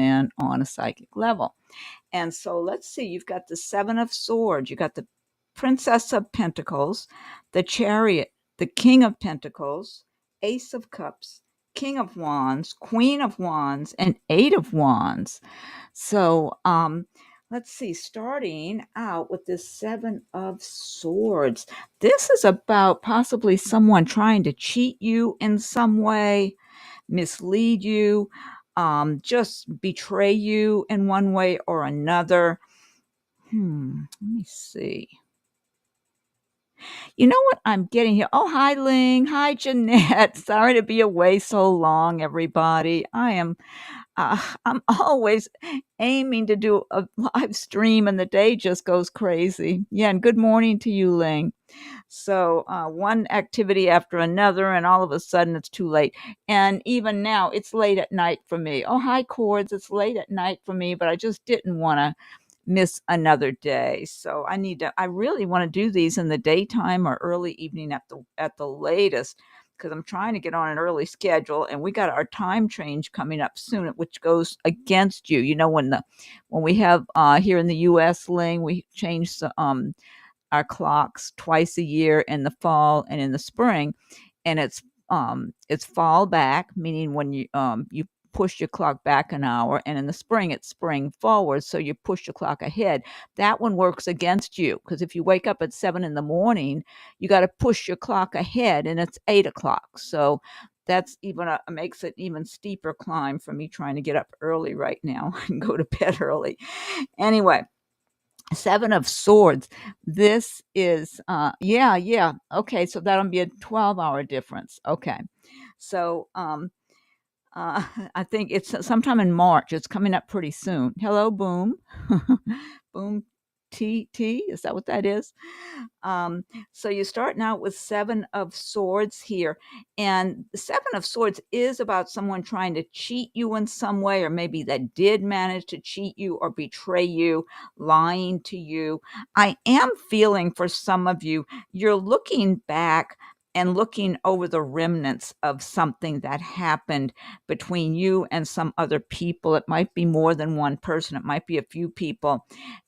in on a psychic level. And so let's see, you've got the Seven of Swords, you got the Princess of Pentacles, the Chariot, the King of Pentacles, Ace of Cups, King of Wands, Queen of Wands, and Eight of Wands. So let's see, starting out with this Seven of Swords. This is about possibly someone trying to cheat you in some way, mislead you, just betray you in one way or another. Let me see. You know what I'm getting here? Oh, hi, Ling. Hi, Jeanette. Sorry to be away so long, everybody. I'm always aiming to do a live stream, and the day just goes crazy. Yeah, and good morning to you, Ling. So one activity after another, and all of a sudden it's too late. And even now, it's late at night for me. Oh, hi, Cords. It's late at night for me, but I just didn't want to miss another day. So I really want to do these in the daytime or early evening at the latest, because I'm trying to get on an early schedule, and we got our time change coming up soon, which goes against you. You know, when we have here in the US, Ling, we change our clocks twice a year, in the fall and in the spring, and it's fall back, meaning when you push your clock back an hour, and in the spring it's spring forward, so you push your clock ahead. That one works against you, because if you wake up at 7 in the morning, you got to push your clock ahead, and it's 8 o'clock. So that's makes it even steeper climb for me trying to get up early right now and go to bed early. Anyway, Seven of Swords. This is yeah. Okay, so that'll be a 12-hour difference. Okay. So I think it's sometime in March. It's coming up pretty soon. Hello, Boom. Boom TT. Is that what that is? So you're starting out with Seven of Swords here. And the Seven of Swords is about someone trying to cheat you in some way, or maybe that did manage to cheat you or betray you, lying to you. I am feeling for some of you, you're looking back and looking over the remnants of something that happened between you and some other people. It might be more than one person, it might be a few people,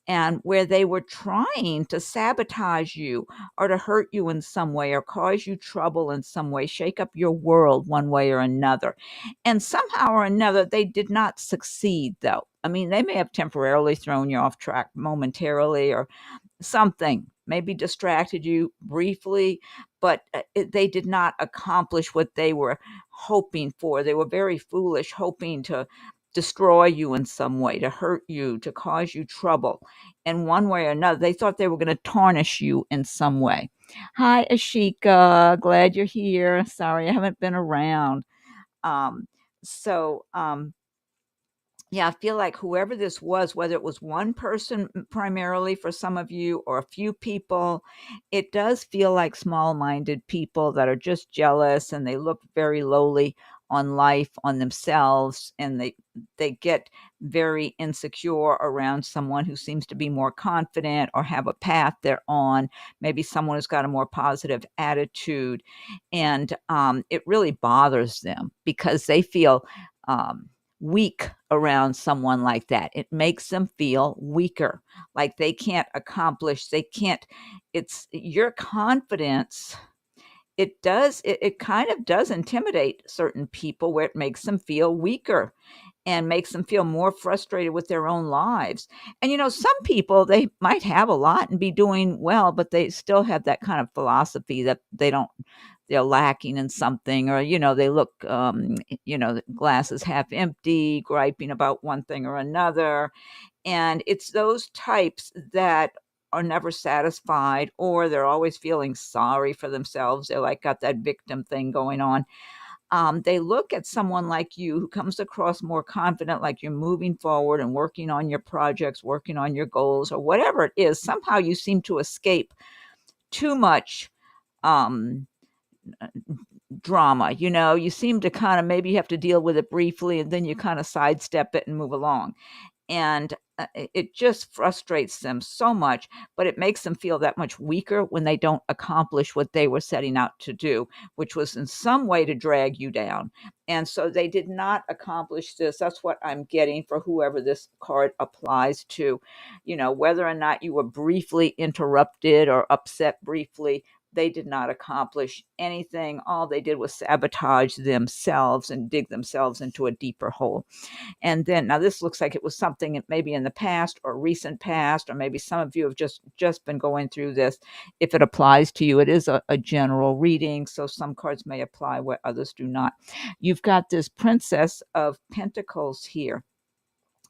and where they were trying to sabotage you or to hurt you in some way or cause you trouble in some way, shake up your world one way or another. And somehow or another, they did not succeed, though. I mean, they may have temporarily thrown you off track momentarily, or something maybe distracted you briefly, but they did not accomplish what they were hoping for. They were very foolish, hoping to destroy you in some way, to hurt you, to cause you trouble in one way or another. They thought they were going to tarnish you in some way. Hi, Ashika. Glad you're here. Sorry, I haven't been around. Um, so, yeah, I feel like whoever this was, whether it was one person primarily for some of you or a few people, it does feel like small-minded people that are just jealous, and they look very lowly on life, on themselves, and they get very insecure around someone who seems to be more confident or have a path they're on, maybe someone who's got a more positive attitude, and it really bothers them because they feel weak around someone like that. It makes them feel weaker, like they can't accomplish, it's your confidence. It kind of does intimidate certain people, where it makes them feel weaker and makes them feel more frustrated with their own lives. And some people, they might have a lot and be doing well, but they still have that kind of philosophy that they're lacking in something, or they look the glass is half empty, griping about one thing or another. And it's those types that are never satisfied, or they're always feeling sorry for themselves. They're like got that victim thing going on. They look at someone like you who comes across more confident, like you're moving forward and working on your projects, working on your goals, or whatever it is. Somehow you seem to escape too much um, drama. You seem to kind of, maybe you have to deal with it briefly, and then you kind of sidestep it and move along. And it just frustrates them so much, but it makes them feel that much weaker when they don't accomplish what they were setting out to do, which was in some way to drag you down. And so they did not accomplish this. That's what I'm getting for whoever this card applies to. Whether or not you were briefly interrupted or upset briefly, they did not accomplish anything. All they did was sabotage themselves and dig themselves into a deeper hole. And then, now this looks like it was something maybe in the past or recent past, or maybe some of you have just been going through this. If it applies to you, it is a general reading, so some cards may apply where others do not. You've got this Princess of Pentacles here.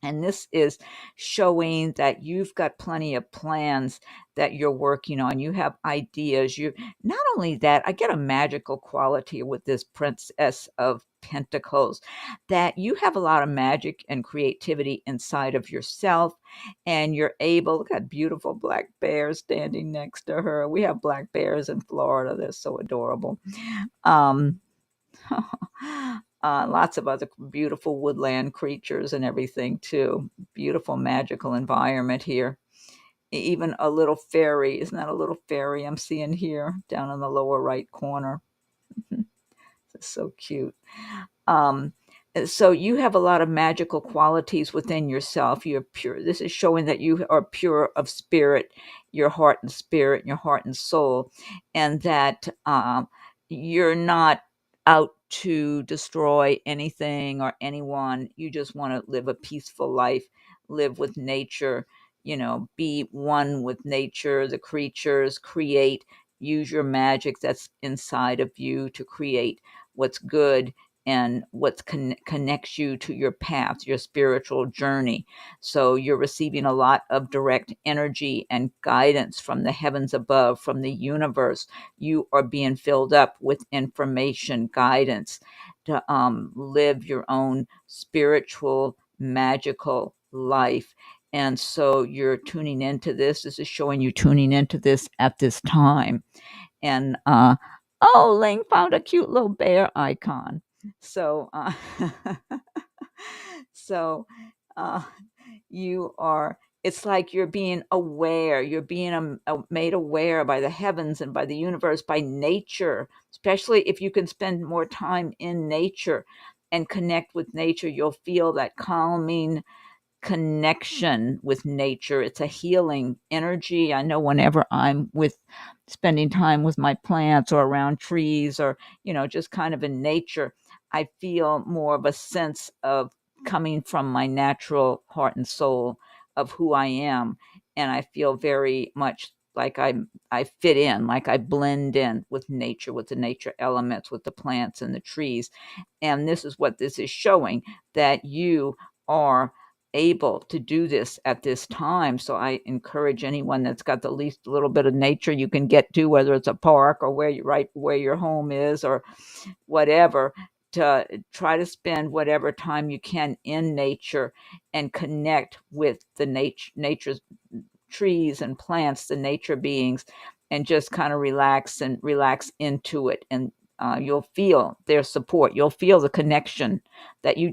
And this is showing that you've got plenty of plans that you're working on. You have ideas. You not only that, I get a magical quality with this Princess of Pentacles, that you have a lot of magic and creativity inside of yourself, and you're able. Look at beautiful black bears standing next to her. We have black bears in Florida. They're so adorable. Um, lots of other beautiful woodland creatures and everything too. Beautiful magical environment here. Even a little fairy. Isn't that a little fairy I'm seeing here down in the lower right corner? It's so cute. Um, so you have a lot of magical qualities within yourself. You're pure. This is showing that you are pure of spirit, your heart and spirit, your heart and soul, and that you're not out to destroy anything or anyone. You just want to live a peaceful life, live with nature, be one with nature, the creatures, create, use your magic that's inside of you to create what's good and what connects you to your path, your spiritual journey. So you're receiving a lot of direct energy and guidance from the heavens above, from the universe. You are being filled up with information, guidance to live your own spiritual, magical life. And so you're tuning into this. This is showing you tuning into this at this time. And oh, Ling found a cute little bear icon. So, so uh, you are. It's like you're being aware. You're being made aware by the heavens and by the universe, by nature. Especially if you can spend more time in nature and connect with nature, you'll feel that calming connection with nature. It's a healing energy. I know whenever I'm with spending time with my plants or around trees or, just kind of in nature, I feel more of a sense of coming from my natural heart and soul of who I am. And I feel very much like I fit in, like I blend in with nature, with the nature elements, with the plants and the trees. And this is what this is showing, that you are able to do this at this time. So I encourage anyone that's got the least little bit of nature you can get to, whether it's a park or where your home is or whatever, to try to spend whatever time you can in nature and connect with the nature's trees and plants, the nature beings, and just kind of relax into it. And you'll feel their support. You'll feel the connection that you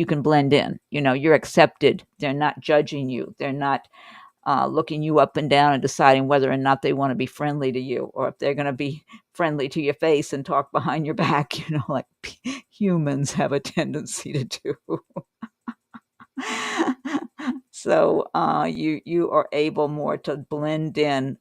can blend in. You're accepted. They're not judging you. They're not looking you up and down and deciding whether or not they want to be friendly to you, or if they're going to be friendly to your face and talk behind your back, like humans have a tendency to do. So you are able more to blend in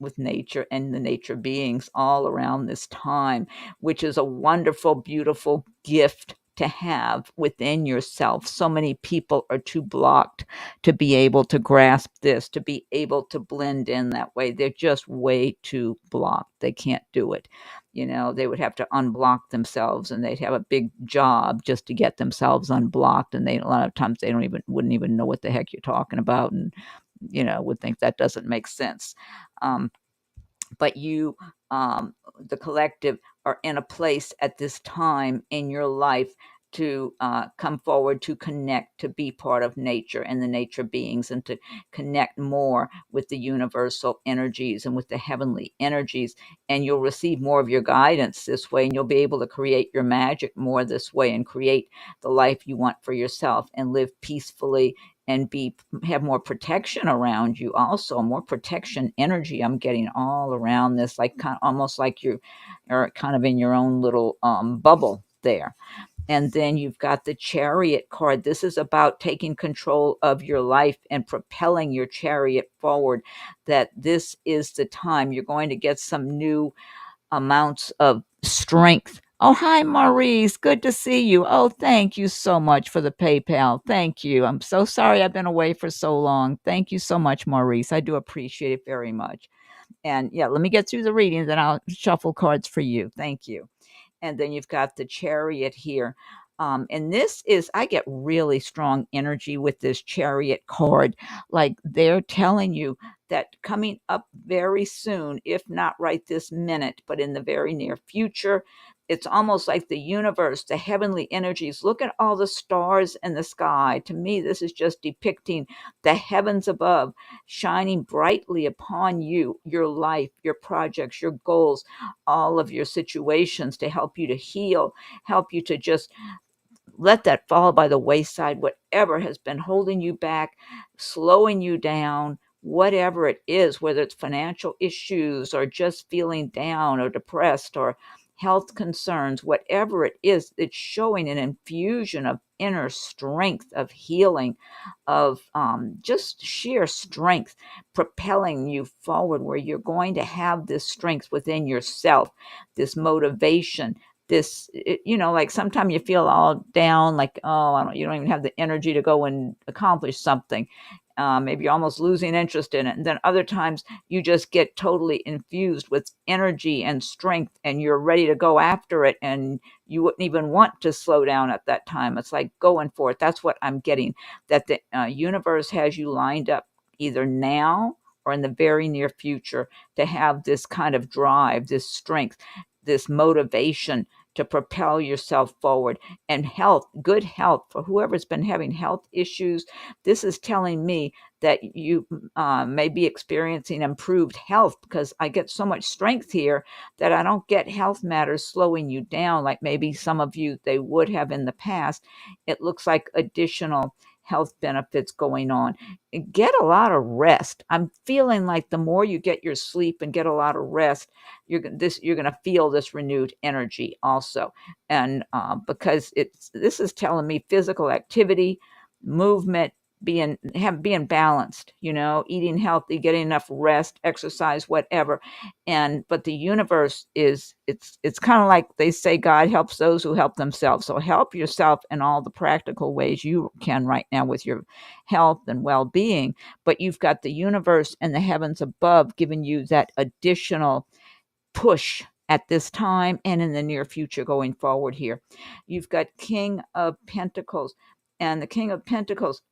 with nature and the nature beings all around this time, which is a wonderful, beautiful gift to have within yourself. So many people are too blocked to be able to grasp this, to be able to blend in that way. They're just way too blocked. They can't do it. They would have to unblock themselves, and they'd have a big job just to get themselves unblocked. And a lot of times they wouldn't even know what the heck you're talking about, and would think that doesn't make sense. But you, the collective, are in a place at this time in your life to come forward, to connect, to be part of nature and the nature beings, and to connect more with the universal energies and with the heavenly energies. And you'll receive more of your guidance this way, and you'll be able to create your magic more this way and create the life you want for yourself and live peacefully and have more protection around you, also more protection energy I'm getting all around this, like almost like you are kind of in your own little bubble there. And then you've got the Chariot card. This is about taking control of your life and propelling your chariot forward, that this is the time you're going to get some new amounts of strength. Oh, hi, Maurice. Good to see you. Oh, thank you so much for the PayPal. Thank you. I'm so sorry I've been away for so long. Thank you so much, Maurice. I do appreciate it very much. And yeah, let me get through the readings and I'll shuffle cards for you. Thank you. And then you've got the Chariot here. And this is, I get really strong energy with this Chariot card. Like they're telling you that coming up very soon, if not right this minute, but in the very near future, it's almost like the universe, the heavenly energies. Look at all the stars in the sky. To me, this is just depicting the heavens above shining brightly upon you, your life, your projects, your goals, all of your situations, to help you to heal, help you to just let that fall by the wayside, whatever has been holding you back, slowing you down, whatever it is, whether it's financial issues or just feeling down or depressed or health concerns, whatever it is, it's showing an infusion of inner strength, of healing, of just sheer strength, propelling you forward, where you're going to have this strength within yourself, this motivation, like sometimes you feel all down, like, oh, you don't even have the energy to go and accomplish something. Maybe you're almost losing interest in it. And then other times you just get totally infused with energy and strength and you're ready to go after it. And you wouldn't even want to slow down at that time. It's like going for it. That's what I'm getting, that the universe has you lined up either now or in the very near future to have this kind of drive, this strength, this motivation to propel yourself forward. And health, good health for whoever's been having health issues. This is telling me that you may be experiencing improved health, because I get so much strength here that I don't get health matters slowing you down like maybe some of you they would have in the past. It looks like additional health benefits going on. Get a lot of rest. I'm feeling like the more you get your sleep and get a lot of rest, you're going to feel this renewed energy also. And because this is telling me physical activity, movement, being balanced, eating healthy, getting enough rest, exercise, whatever. But the universe it's kind of like they say, God helps those who help themselves. So help yourself in all the practical ways you can right now with your health and well-being. But you've got the universe and the heavens above giving you that additional push at this time and in the near future going forward here. You've got King of Pentacles, and the King of Pentacles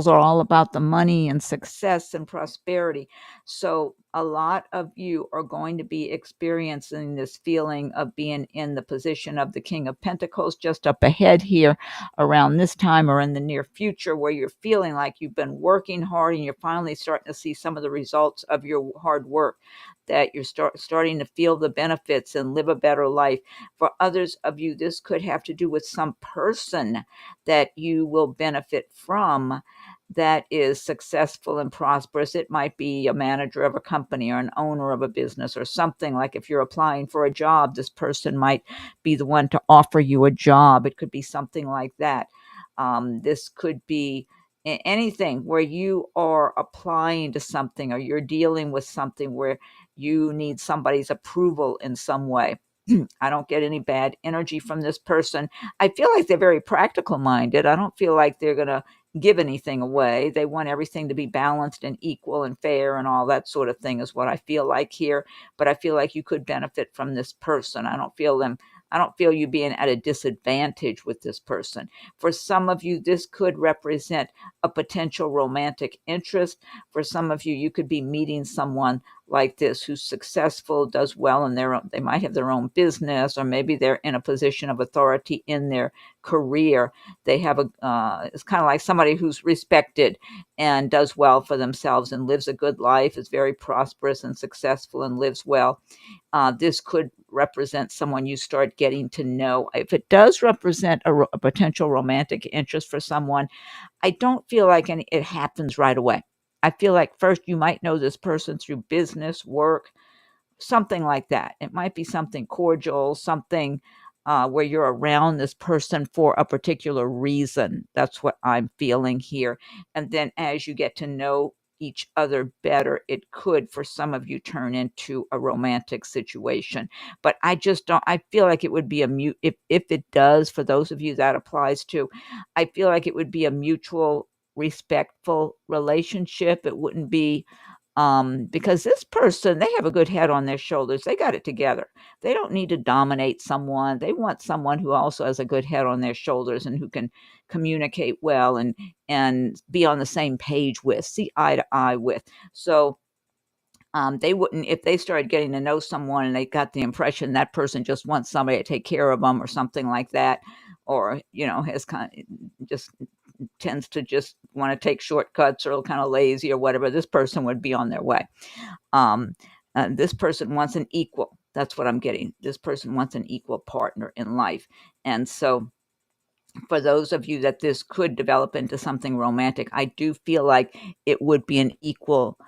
are all about the money and success and prosperity. So a lot of you are going to be experiencing this feeling of being in the position of the King of Pentacles just up ahead here around this time or in the near future, where you're feeling like you've been working hard and you're finally starting to see some of the results of your hard work, that you're starting to feel the benefits and live a better life. For others of you, this could have to do with some person that you will benefit from that is successful and prosperous. It might be a manager of a company or an owner of a business or something. Like if you're applying for a job, this person might be the one to offer you a job. It could be something like that. This could be anything where you are applying to something or you're dealing with something where you need somebody's approval in some way. I don't get any bad energy from this person. I feel like they're very practical minded. I don't feel like they're going to give anything away. They want everything to be balanced and equal and fair and all that sort of thing is what I feel like here. But I feel like you could benefit from this person. I don't feel you being at a disadvantage with this person. For some of you, this could represent a potential romantic interest. For some of you, you could be meeting someone like this who's successful, does well in they might have their own business, or maybe they're in a position of authority in their career. They have it's kind of like somebody who's respected and does well for themselves and lives a good life, is very prosperous and successful and lives well. This could represent someone you start getting to know. If it does represent a potential romantic interest for someone, I don't feel like it happens right away. I feel like first you might know this person through business, work, something like that. It might be something cordial, something where you're around this person for a particular reason. That's what I'm feeling here. And then as you get to know each other better, it could, for some of you, turn into a romantic situation. But I just don't, I feel like it would be if it does, for those of you that applies to, I feel like it would be a mutual, respectful relationship. It wouldn't be because this person, they have a good head on their shoulders. They got it together. They don't need to dominate someone. They want someone who also has a good head on their shoulders and who can communicate well and be on the same page with, see eye to eye with. So they wouldn't, if they started getting to know someone and they got the impression that person just wants somebody to take care of them or something like that, or has kind of just tends to just want to take shortcuts or kind of lazy or whatever, this person would be on their way. This person wants an equal. That's what I'm getting. This person wants an equal partner in life. And so for those of you that this could develop into something romantic, I do feel like it would be an equal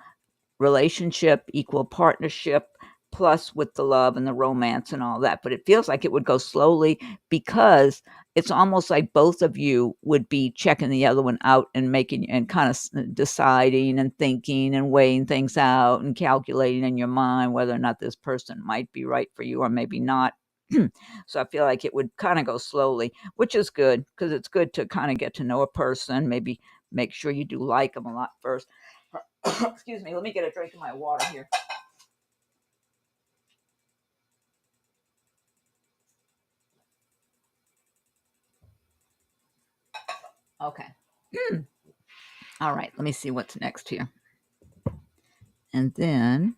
relationship, equal partnership, plus with the love and the romance and all that. But it feels like it would go slowly because it's almost like both of you would be checking the other one out and making and kind of deciding and thinking and weighing things out and calculating in your mind whether or not this person might be right for you or maybe not. So I feel like it would kind of go slowly, which is good because it's good to kind of get to know a person, maybe make sure you do like them a lot first. Excuse me, let me get a drink of my water here. Okay. All right, let me see what's next here. And then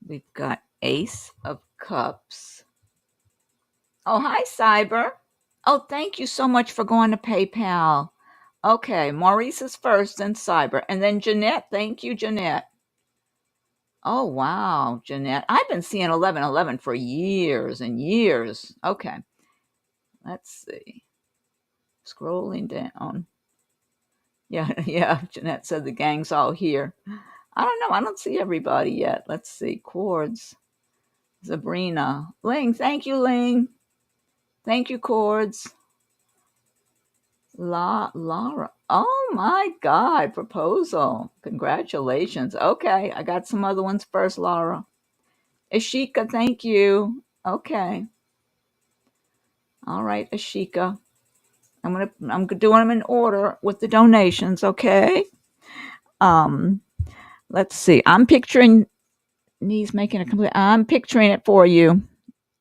we've got Ace of Cups. Oh, hi, Cyber. Oh, thank you so much for going to PayPal. Okay, Maurice is first, then Cyber, and then Jeanette. Thank you, Jeanette. Oh, wow, Jeanette. I've been seeing 1111 for years and years. Okay, let's see. Scrolling down. Yeah, yeah. Jeanette said the gang's all here. I don't know. I don't see everybody yet. Let's see. Chords. Sabrina. Ling. Thank you, Ling. Thank you, Chords. Laura. Oh my God. Proposal. Congratulations. Okay. I got some other ones first, Laura. Ashika. Thank you. Okay. All right, Ashika. I'm doing them in order with the donations. Okay. Um. Let's see. I'm picturing Knees making a complete. I'm picturing it for you.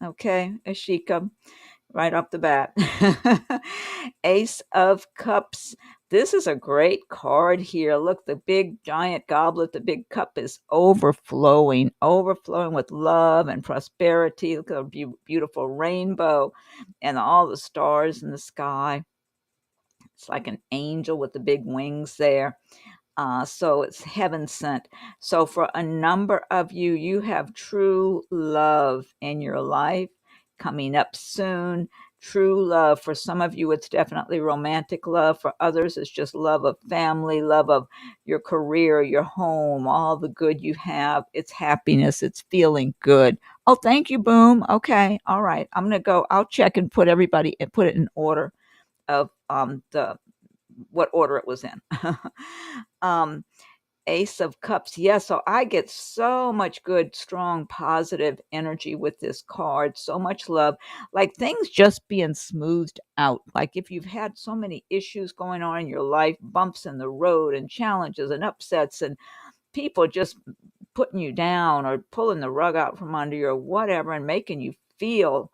Okay, Ashika, right off the bat. Ace of Cups. This is a great card here. Look, the big giant goblet, the big cup is overflowing, overflowing with love and prosperity. Look at the beautiful rainbow and all the stars in the sky. It's like an angel with the big wings there. So it's heaven sent. So for a number of you, you have true love in your life coming up soon. True love. For some of you, it's definitely romantic love. For others, it's just love of family, love of your career, your home, all the good you have. It's happiness. It's feeling good. Oh, thank you, Boom. Okay. All right. I'm going to go. I'll check and put everybody and put it in order of the what order it was in. um, Ace of Cups. Yeah, so I get so much good, strong, positive energy with this card. So much love. Like things just being smoothed out. Like if you've had so many issues going on in your life, bumps in the road and challenges and upsets and people just putting you down or pulling the rug out from under you or whatever and making you feel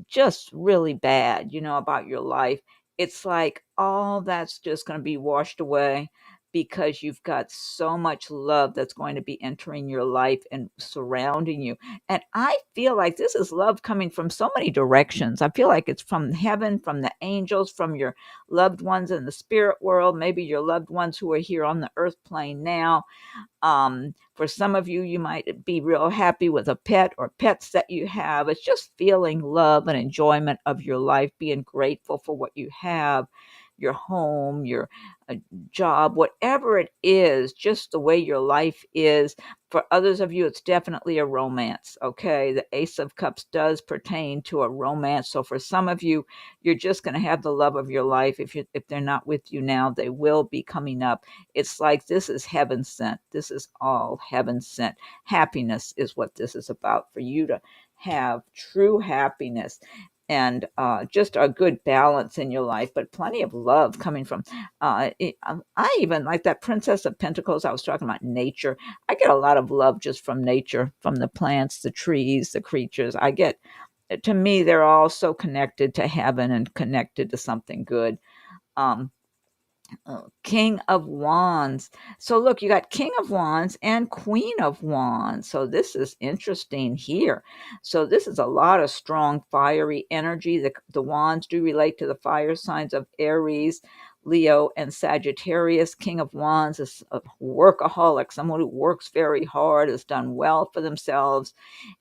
just really bad, about your life. It's like all that's just going to be washed away. because you've got so much love that's going to be entering your life and surrounding you. And I feel like this is love coming from so many directions. I feel like it's from heaven, from the angels, from your loved ones in the spirit world, maybe your loved ones who are here on the earth plane now. For some of you, you might be real happy with a pet or pets that you have. It's just feeling love and enjoyment of your life, being grateful for what you have, your home, your job, whatever it is, just the way your life is. For others of you, it's definitely a romance. Okay. The Ace of Cups does pertain to a romance. So for some of you, you're just going to have the love of your life. If they're not with you now, they will be coming up. It's like this is heaven sent. This is all heaven sent. Happiness is what this is about, for you to have true happiness and just a good balance in your life, but plenty of love coming from. I even like that Princess of Pentacles. I was talking about nature. I get a lot of love just from nature, from the plants, the trees, the creatures. To me, they're all so connected to heaven and connected to something good. Um, King of Wands. So look, you got King of Wands and Queen of Wands. So this is interesting here. So this is a lot of strong fiery energy. The wands do relate to the fire signs of Aries, Leo, and Sagittarius. King of Wands is a workaholic, someone who works very hard, has done well for themselves,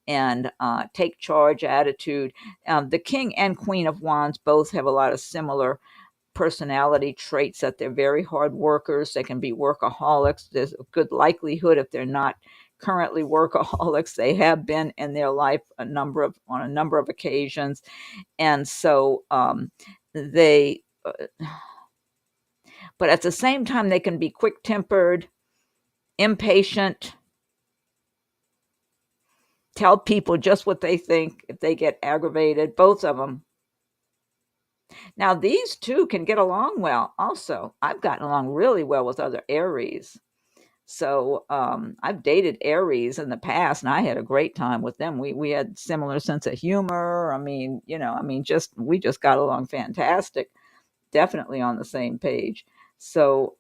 and take charge attitude. The King and Queen of Wands both have a lot of similar personality traits, that they're very hard workers. They can be workaholics. There's a good likelihood, if they're not currently workaholics, they have been in their life on a number of occasions. And so they but at the same time, they can be quick-tempered, impatient, tell people just what they think if they get aggravated, both of them. Now, these two can get along well also. I've gotten along really well with other Aries. So I've dated Aries in the past, and I had a great time with them. We had similar sense of humor. We just got along fantastic. Definitely on the same page. So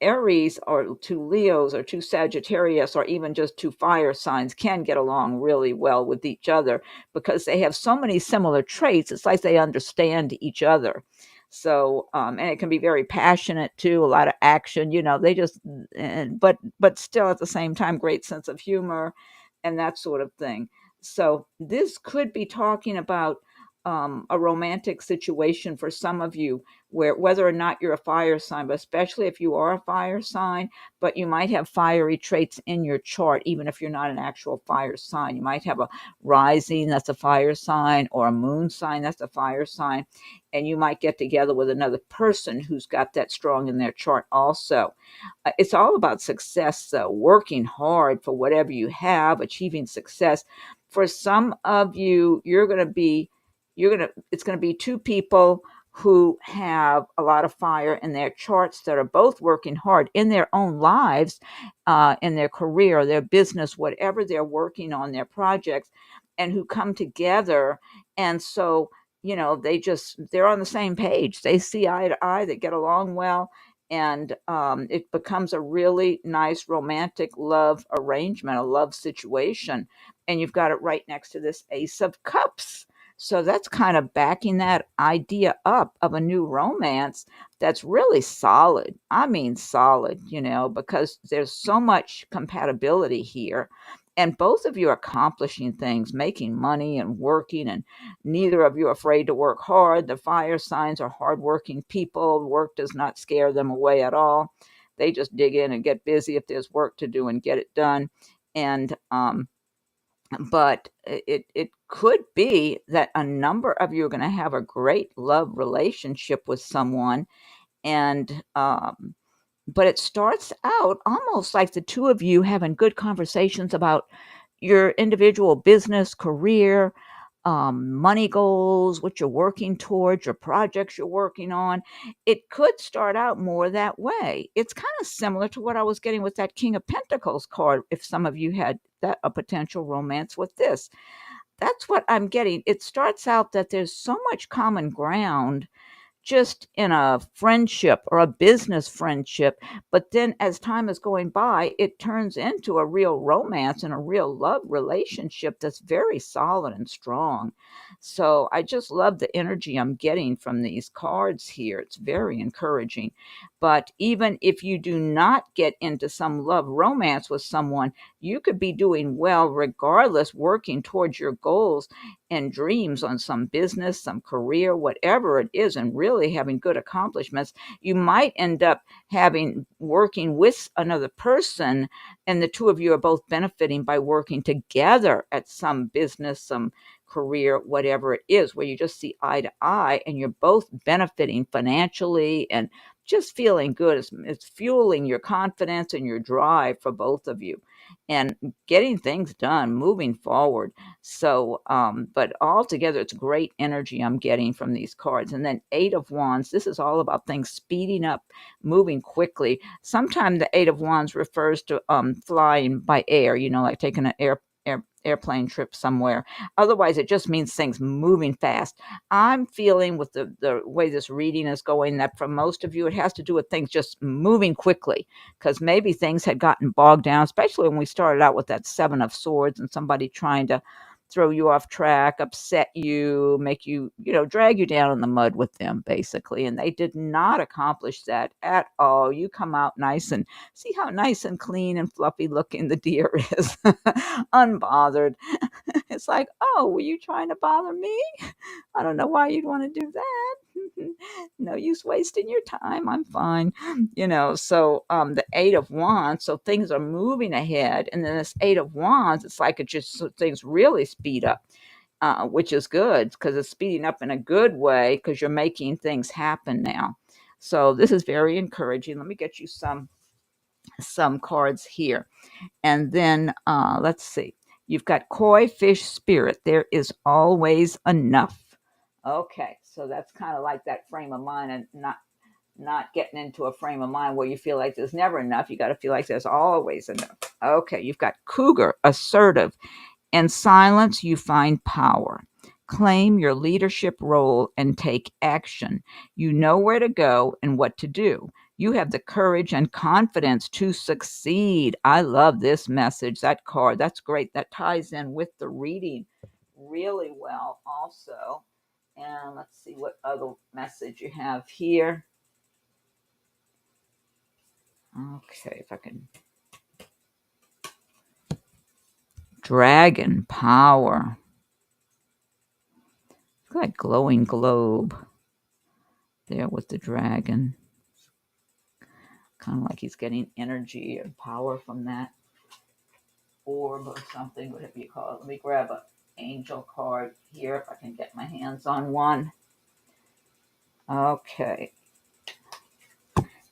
Aries or two Leos or two Sagittarius or even just two fire signs can get along really well with each other because they have so many similar traits. It's like they understand each other. So and it can be very passionate too, a lot of action, they just but still at the same time great sense of humor and that sort of thing. So this could be talking about a romantic situation for some of you, where whether or not you're a fire sign, but especially if you are a fire sign, but you might have fiery traits in your chart, even if you're not an actual fire sign. You might have a rising that's a fire sign, or a moon sign that's a fire sign, and you might get together with another person who's got that strong in their chart also. It's all about success, though, working hard for whatever you have, achieving success. For some of you, it's going to be two people who have a lot of fire in their charts, that are both working hard in their own lives, in their career, their business, whatever they're working on, their projects, and who come together. And so, they're on the same page. They see eye to eye, they get along well. And it becomes a really nice romantic love arrangement, a love situation. And you've got it right next to this Ace of Cups. So that's kind of backing that idea up of a new romance that's really solid. I mean, solid, because there's so much compatibility here. And both of you are accomplishing things, making money and working, and neither of you are afraid to work hard. The fire signs are hardworking people. Work does not scare them away at all. They just dig in and get busy if there's work to do and get it done. And but it could be that a number of you are going to have a great love relationship with someone, and but it starts out almost like the two of you having good conversations about your individual business, career, money goals, what you're working towards, your projects you're working on. It could start out more that way. It's kind of similar to what I was getting with that King of Pentacles card, if some of you had a potential romance with this. That's what I'm getting. It starts out that there's so much common ground, just in a friendship or a business friendship. But then as time is going by, it turns into a real romance and a real love relationship that's very solid and strong. So I just love the energy I'm getting from these cards here. It's very encouraging. But even if you do not get into some love romance with someone, you could be doing well regardless, working towards your goals and dreams on some business, some career, whatever it is, and really having good accomplishments. You might end up having working with another person, and the two of you are both benefiting by working together at some business, some career, whatever it is, where you just see eye to eye and you're both benefiting financially and just feeling good. It's fueling your confidence and your drive for both of you and getting things done, moving forward. So, but altogether, it's great energy I'm getting from these cards. And then Eight of Wands, this is all about things speeding up, moving quickly. Sometimes the Eight of Wands refers to flying by air, like taking an airplane trip somewhere. Otherwise, it just means things moving fast. I'm feeling with the way this reading is going that for most of you, it has to do with things just moving quickly because maybe things had gotten bogged down, especially when we started out with that Seven of Swords and somebody trying to throw you off track, upset you, make you, drag you down in the mud with them, basically. And they did not accomplish that at all. You come out nice and see how nice and clean and fluffy looking the deer is, unbothered. It's like, oh, were you trying to bother me? I don't know why you'd want to do that. No use wasting your time. I'm fine. So the Eight of Wands, so things are moving ahead. And then this Eight of Wands, it's like it just so things really speed up, which is good because it's speeding up in a good way because you're making things happen now. So this is very encouraging. Let me get you some cards here. And then let's see. You've got Koi Fish Spirit. There is always enough. Okay, so that's kind of like that frame of mind and not getting into a frame of mind where you feel like there's never enough. You got to feel like there's always enough. Okay, you've got Cougar, assertive. In silence, you find power. Claim your leadership role and take action. You know where to go and what to do. You have the courage and confidence to succeed. I love this message, that card. That's great. That ties in with the reading really well, also. And let's see what other message you have here. Okay, if I can. Dragon power. Look at that glowing globe there with the dragon. Kind of like he's getting energy and power from that orb or something, whatever you call it. Let me grab an angel card here if I can get my hands on one. Okay.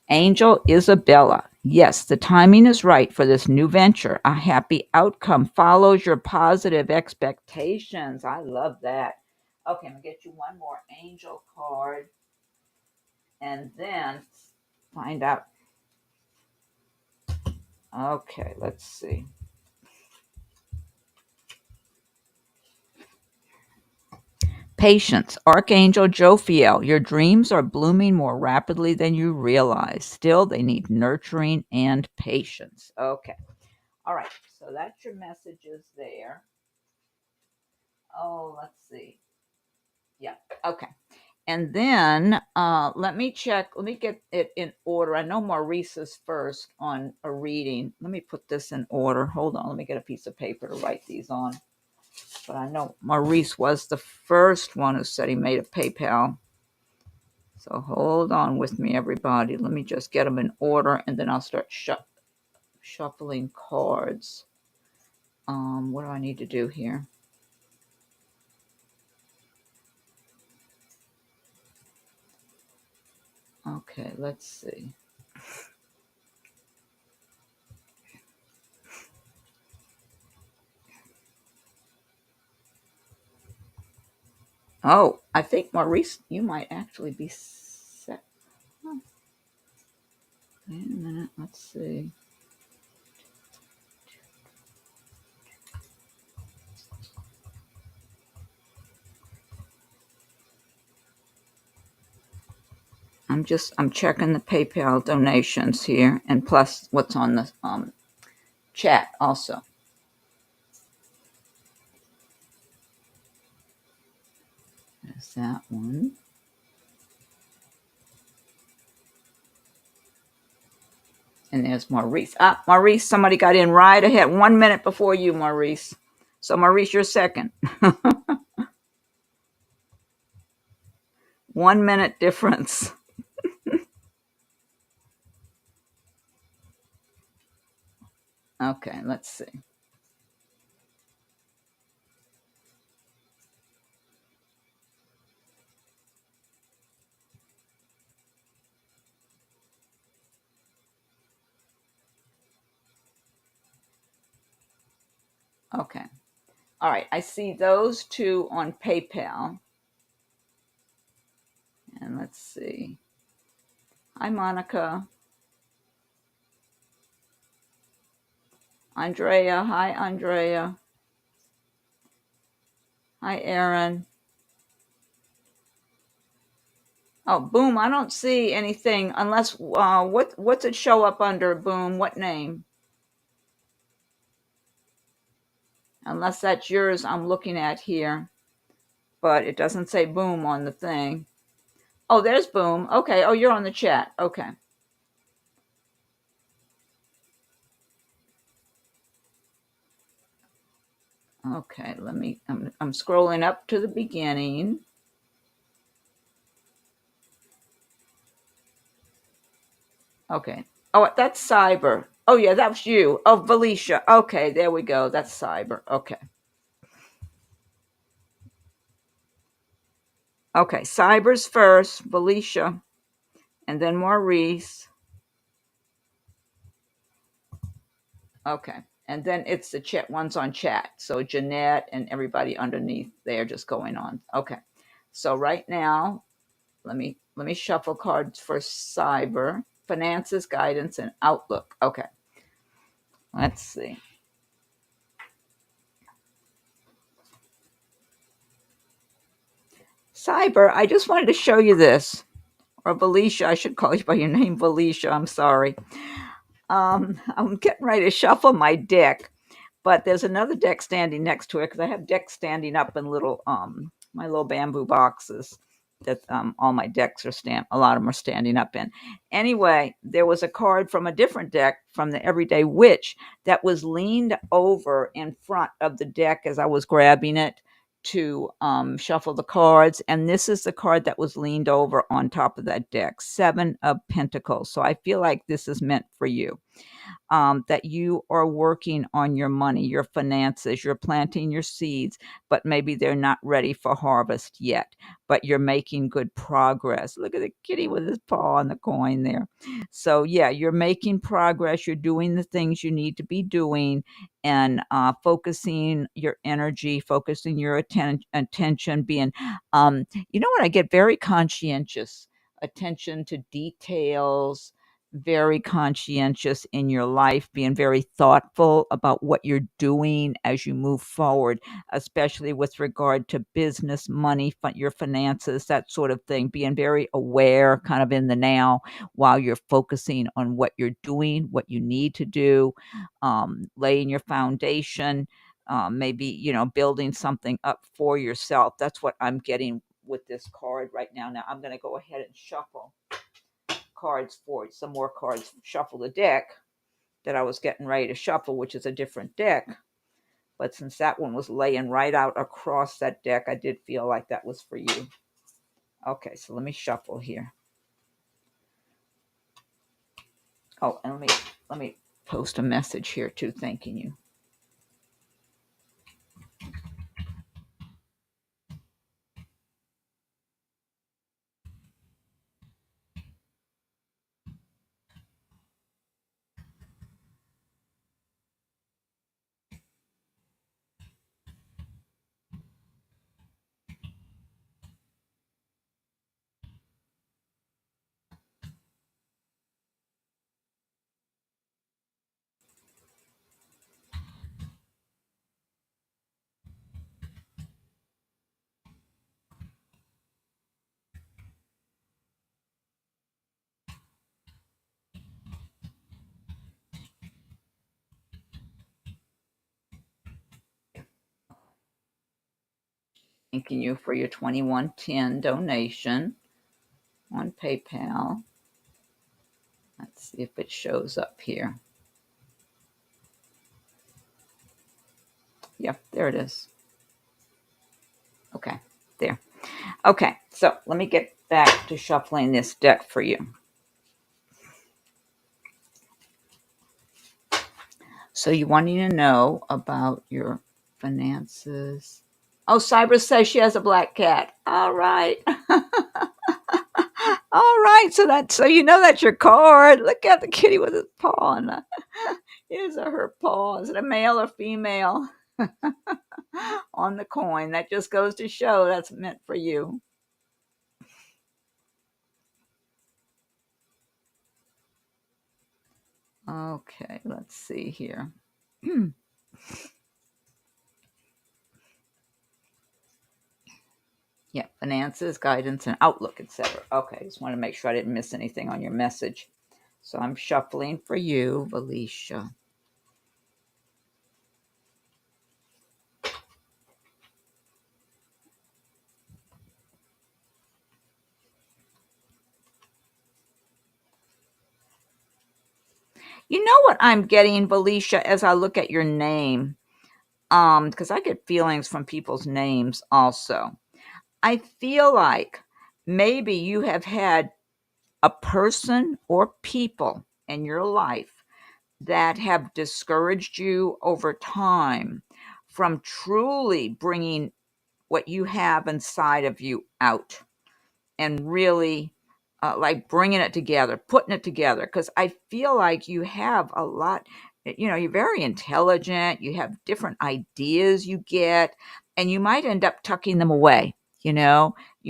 Angel Isabella. Yes, the timing is right for this new venture. A happy outcome follows your positive expectations. I love that. Okay, I'm going to get you one more angel card and then find out. Okay, let's see. Patience, Archangel Jophiel, your dreams are blooming more rapidly than you realize. Still, they need nurturing and patience. Okay. All right. So that's your messages there. Oh, let's see. Yeah. Okay. And then let me check. Let me get it in order. I know Maurice is first on a reading. Let me put this in order. Hold on. Let me get a piece of paper to write these on. But I know Maurice was the first one who said he made a PayPal. So hold on with me, everybody. Let me just get them in order, and then I'll start shuffling cards. What do I need to do here? Okay, let's see. Oh, I think Maurice, you might actually be set. Oh, wait a minute. Let's see. I'm checking the PayPal donations here, and plus what's on the chat also. There's that one. And there's Maurice. Maurice, somebody got in right ahead. 1 minute before you, Maurice. So, Maurice, you're second. 1 minute difference. Okay, let's see. Okay. All right. I see those two on PayPal. And let's see. Hi, Monica. Andrea. Hi, Andrea. Hi, Aaron. Oh, Boom. I don't see anything unless, what's it show up under, Boom? What name? Unless that's yours I'm looking at here. But it doesn't say Boom on the thing. Oh, there's Boom. Okay. Oh, you're on the chat. Okay. Okay. I'm scrolling up to the beginning. Okay. Oh, that's Cyber. Oh, yeah, that was you. Oh, Felicia. Okay. There we go. That's Cyber. Okay. Okay. Cyber's first, Felicia, and then Maurice. Okay. And then it's the chat ones on chat. So Jeanette and everybody underneath there just going on. Okay. So right now, let me shuffle cards for Cyber, finances, guidance, and outlook. Okay. Let's see. Cyber, I just wanted to show you this. Or Valicia, I should call you by your name, Valicia. I'm sorry. I'm getting ready to shuffle my deck, but there's another deck standing next to it because I have decks standing up in little my little bamboo boxes that all my decks are a lot of them are standing up in. Anyway, there was a card from a different deck from the Everyday Witch that was leaned over in front of the deck as I was grabbing it to shuffle the cards, and this is the card that was leaned over on top of that deck, Seven of Pentacles. So I feel like this is meant for you, that you are working on your money, your finances, you're planting your seeds, but maybe they're not ready for harvest yet, but you're making good progress. Look at the kitty with his paw on the coin there. So yeah, you're making progress. You're doing the things you need to be doing, and focusing your energy, focusing your attention, being, you know what, I get very conscientious, attention to details, very conscientious in your life, being very thoughtful about what you're doing as you move forward, especially with regard to business, money, your finances, that sort of thing, being very aware kind of in the now while you're focusing on what you're doing, what you need to do, laying your foundation, maybe, building something up for yourself. That's what I'm getting with this card right now. Now I'm going to go ahead and shuffle cards for some more cards, shuffle the deck that I was getting ready to shuffle, which is a different deck. But since that one was laying right out across that deck, I did feel like that was for you. Okay, so let me shuffle here. Oh, and let me post a message here too, thanking you. Thanking you for your 2110 donation on PayPal. Let's see if it shows up here. Yep, there it is. Okay, there. Okay, so let me get back to shuffling this deck for you. So you wanting to know about your finances. Oh, Cyber says she has a black cat. All right. All right. So you know that's your card. Look at the kitty with his paw on the here's her paw. Is it a male or female? On the coin. That just goes to show that's meant for you. Okay, let's see here. Yeah, finances, guidance, and outlook, etc. Okay, just want to make sure I didn't miss anything on your message. So I'm shuffling for you, Felicia. You know what I'm getting, Felicia, as I look at your name? Because I get feelings from people's names also. I feel like maybe you have had a person or people in your life that have discouraged you over time from truly bringing what you have inside of you out and really like bringing it together, putting it together. Because I feel like you have a lot, you're very intelligent, you have different ideas you get, and you might end up tucking them away. You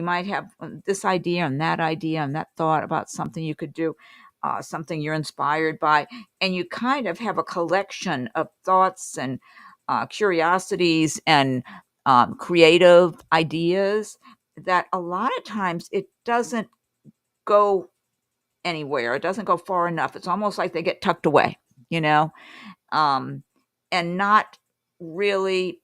might have this idea and that thought about something you could do, something you're inspired by, and you kind of have a collection of thoughts and curiosities and creative ideas that a lot of times it doesn't go anywhere. It doesn't go far enough. It's almost like they get tucked away, you know, um, and not really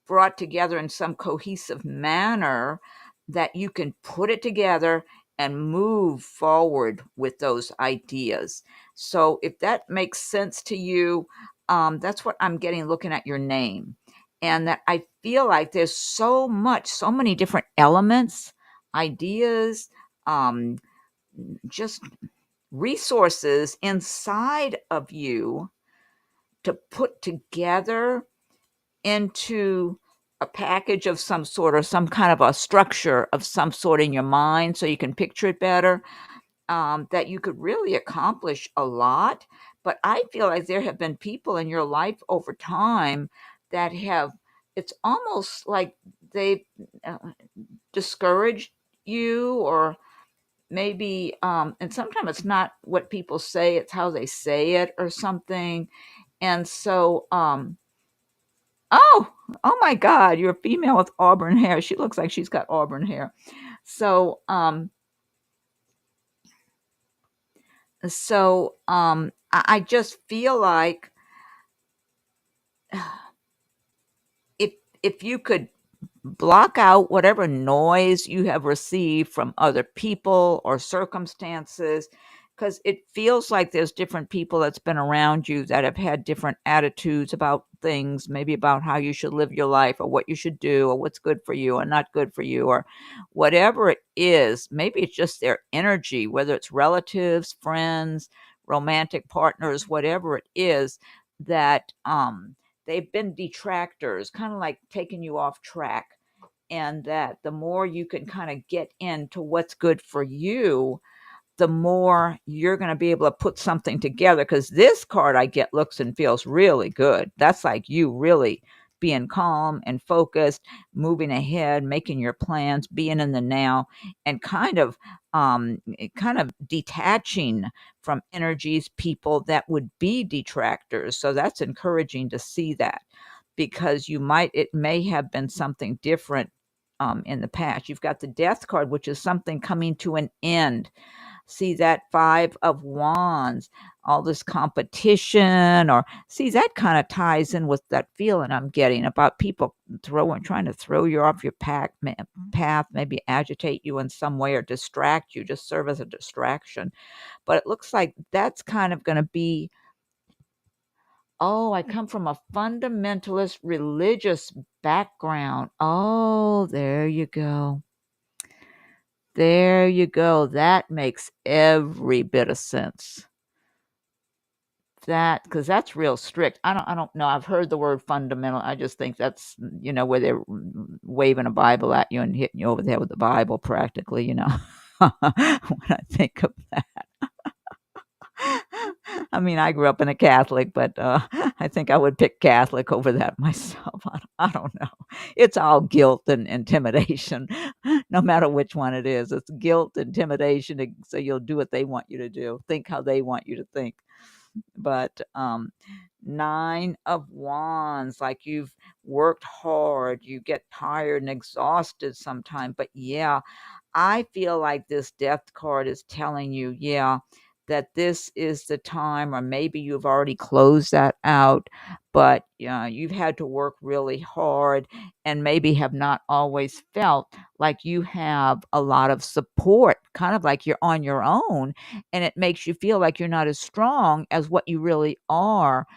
brought together in some cohesive manner that you can put it together and move forward with those ideas. So, if that makes sense to you, that's what I'm getting looking at your name. And that I feel like there's so many different elements, ideas, um, just resources inside of you to put together into a package of some sort or some kind of a structure of some sort in your mind so you can picture it better, that you could really accomplish a lot. But I feel like there have been people in your life over time that have, it's almost like they've uh, discouraged you, or maybe, and sometimes it's not what people say, it's how they say it or something. And so, oh, oh my God, you're a female with auburn hair. She looks like she's got auburn hair. So, I just feel like if if you could block out whatever noise you have received from other people or circumstances, because it feels like there's different people that's been around you that have had different attitudes about things, maybe about how you should live your life or what you should do or what's good for you and not good for you, or whatever it is. Maybe it's just their energy, whether it's relatives, friends, romantic partners, whatever it is, that they've been detractors, kind of like taking you off track. And that the more you can kind of get into what's good for you, the more you're going to be able to put something together. Because this card I get looks and feels really good. That's like you really being calm and focused, moving ahead, making your plans, being in the now, and kind of detaching from energies, people that would be detractors. So that's encouraging to see that, because it may have been something different in the past. You've got the death card, which is something coming to an end, see that 5 of Wands, all this competition, or see, that kind of ties in with that feeling I'm getting about people trying to throw you off your path, maybe agitate you in some way or distract you, just serve as a distraction. But it looks like that's kind of going to be, oh, I come from a fundamentalist religious background. Oh, there you go. There you go. That makes every bit of sense. Because that's real strict. I don't know. I've heard the word fundamental. I just think that's, where they're waving a Bible at you and hitting you over the head with the Bible practically, when I think of that. I mean, I grew up in a Catholic, but I think I would pick Catholic over that myself. I don't know. It's all guilt and intimidation, no matter which one it is. It's guilt, intimidation, so you'll do what they want you to do, think how they want you to think. But 9 of Wands, like you've worked hard, you get tired and exhausted sometimes. But yeah, I feel like this Death card is telling you, yeah, that this is the time, or maybe you've already closed that out, but you've had to work really hard and maybe have not always felt like you have a lot of support, kind of like you're on your own, and it makes you feel like you're not as strong as what you really are.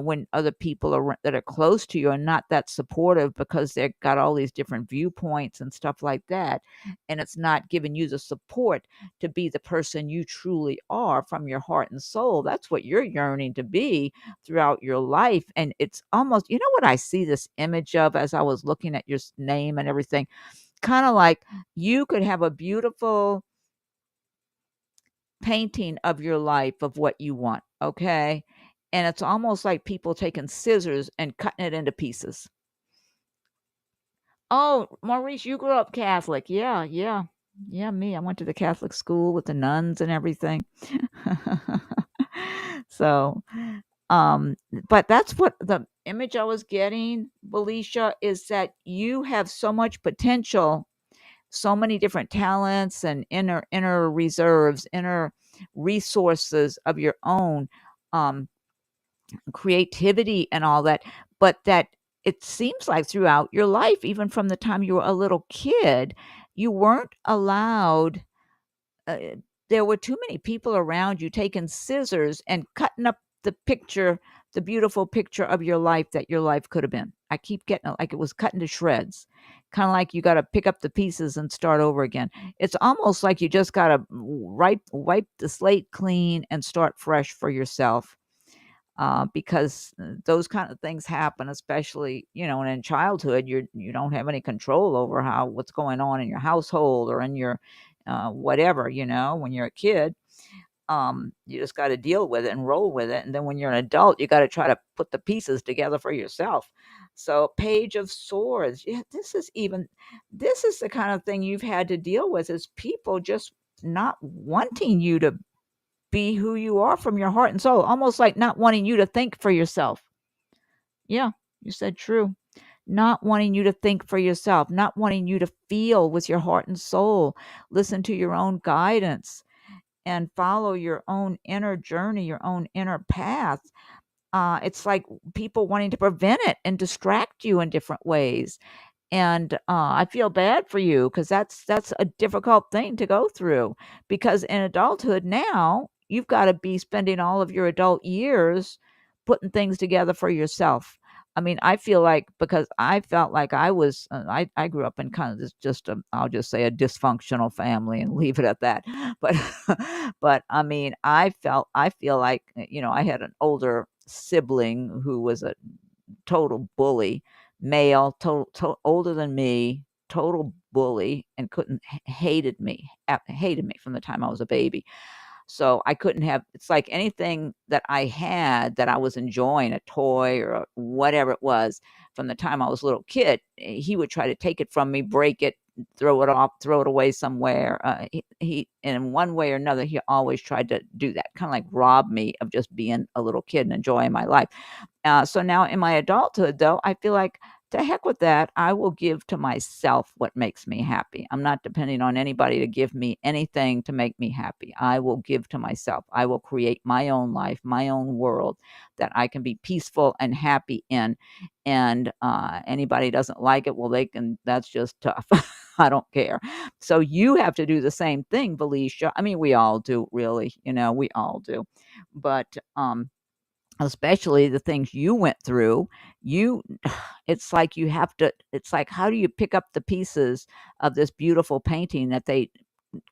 When other people that are close to you are not that supportive because they've got all these different viewpoints and stuff like that, and it's not giving you the support to be the person you truly are from your heart and soul. That's what you're yearning to be throughout your life. And it's almost, what I see this image of as I was looking at your name and everything, kind of like you could have a beautiful painting of your life of what you want, okay? And it's almost like people taking scissors and cutting it into pieces. Oh, Maurice, you grew up Catholic. Yeah, yeah. Yeah, me. I went to the Catholic school with the nuns and everything. So, um, but that's what the image I was getting, Felicia, is that you have so much potential, so many different talents and inner reserves, inner resources of your own, um, creativity and all that, but that it seems like throughout your life, even from the time you were a little kid, you weren't allowed. Uh, there were too many people around you taking scissors and cutting up the beautiful picture of your life that your life could have been. I keep getting it like it was cut into shreds, kind of like you got to pick up the pieces and start over again. It's almost like you just got to wipe the slate clean and start fresh for yourself, because those kind of things happen, especially and in childhood, you don't have any control over what's going on in your household or in your whatever, when you're a kid. You just got to deal with it and roll with it, and then when you're an adult, you got to try to put the pieces together for yourself. So Page of Swords, yeah, this is the kind of thing you've had to deal with, is people just not wanting you to be who you are from your heart and soul, almost like not wanting you to think for yourself. Yeah, you said true. Not wanting you to think for yourself, not wanting you to feel with your heart and soul, listen to your own guidance and follow your own inner journey, your own inner path. It's like people wanting to prevent it and distract you in different ways. And I feel bad for you, because that's a difficult thing to go through, because in adulthood now you've got to be spending all of your adult years putting things together for yourself. I mean, I feel like, because I felt like I grew up in kind of this, I'll just say, a dysfunctional family and leave it at that. But but I mean, I feel like, I had an older sibling who was a total bully, male, older than me, total bully, and couldn't hated me from the time I was a baby. So I couldn't have, it's like anything that I had that I was enjoying, a toy or whatever it was, from the time I was a little kid, he would try to take it from me, break it, throw it off, throw it away somewhere. He in one way or another, he always tried to do that, kind of like rob me of just being a little kid and enjoying my life. So now in my adulthood, though, I feel like to heck with that. I will give to myself what makes me happy. I'm not depending on anybody to give me anything to make me happy. I will give to myself. I will create my own life, my own world that I can be peaceful and happy in. And anybody doesn't like it, well, they can, that's just tough. I don't care. So you have to do the same thing, Felicia. I mean, we all do, really, we all do. But especially the things you went through, you it's like you have to, it's like, how do you pick up the pieces of this beautiful painting that they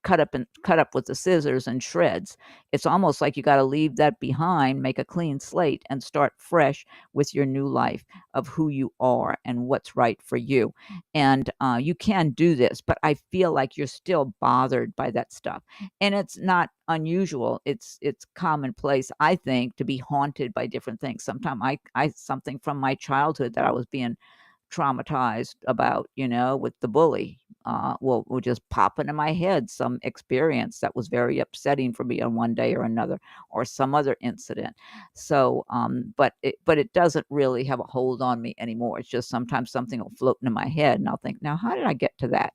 cut up with the scissors and shreds? It's almost like you got to leave that behind, make a clean slate, and start fresh with your new life of who you are and what's right for you. And you can do this, but I feel like you're still bothered by that stuff, and it's not unusual. It's commonplace, I think, to be haunted by different things. Sometimes I something from my childhood that I was being traumatized about, with the bully, will just pop into my head, some experience that was very upsetting for me on one day or another, or some other incident. So, but it doesn't really have a hold on me anymore. It's just sometimes something will float into my head, and I'll think, now, how did I get to that?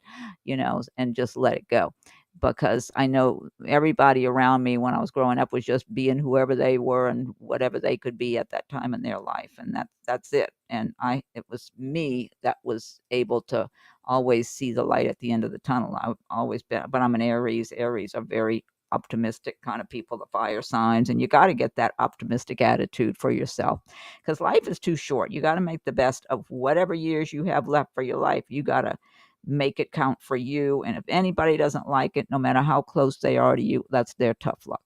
And just let it go. Because I know everybody around me when I was growing up was just being whoever they were and whatever they could be at that time in their life, and that's it. And it was me that was able to always see the light at the end of the tunnel. I've always been, but I'm an Aries. Aries are very optimistic kind of people, the fire signs, and you got to get that optimistic attitude for yourself, because life is too short. You got to make the best of whatever years you have left for your life. You got to make it count for you. And if anybody doesn't like it, no matter how close they are to you, that's their tough luck.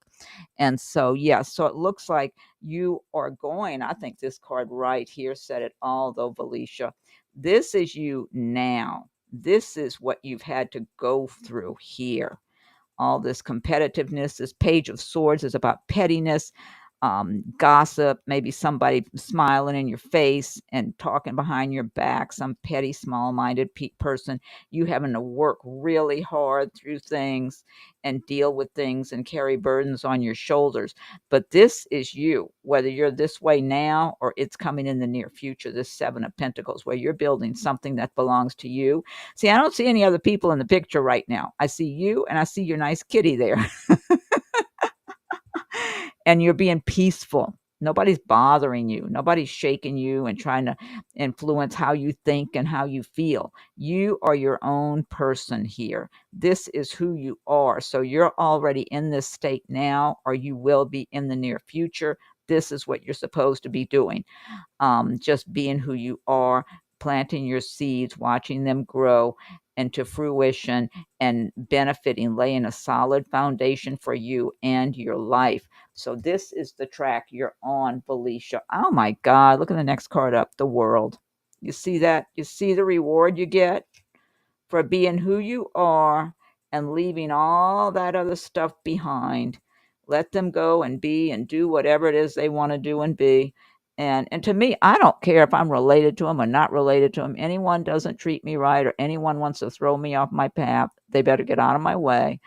And so, yes, so it looks like you are going, I think this card right here said it all, though, Felicia. This is you now. This is what you've had to go through here. All this competitiveness, this Page of Swords is about pettiness, gossip, maybe somebody smiling in your face and talking behind your back, some petty, small-minded person. You having to work really hard through things and deal with things and carry burdens on your shoulders. But this is you, whether you're this way now or it's coming in the near future, this Seven of Pentacles, where you're building something that belongs to you. See, I don't see any other people in the picture right now. I see you, and I see your nice kitty there. And you're being peaceful. Nobody's bothering you. Nobody's shaking you and trying to influence how you think and how you feel. You are your own person here. This is who you are. So you're already in this state now, or you will be in the near future. This is what you're supposed to be doing. Just being who you are, planting your seeds, watching them grow into fruition, and benefiting, laying a solid foundation for you and your life. So this is the track you're on, Felicia. Oh my God, look at the next card up, the World. You see that? You see the reward you get for being who you are and leaving all that other stuff behind. Let them go and be and do whatever it is they want to do and be. And to me, I don't care if I'm related to them or not related to them. Anyone doesn't treat me right or anyone wants to throw me off my path, they better get out of my way.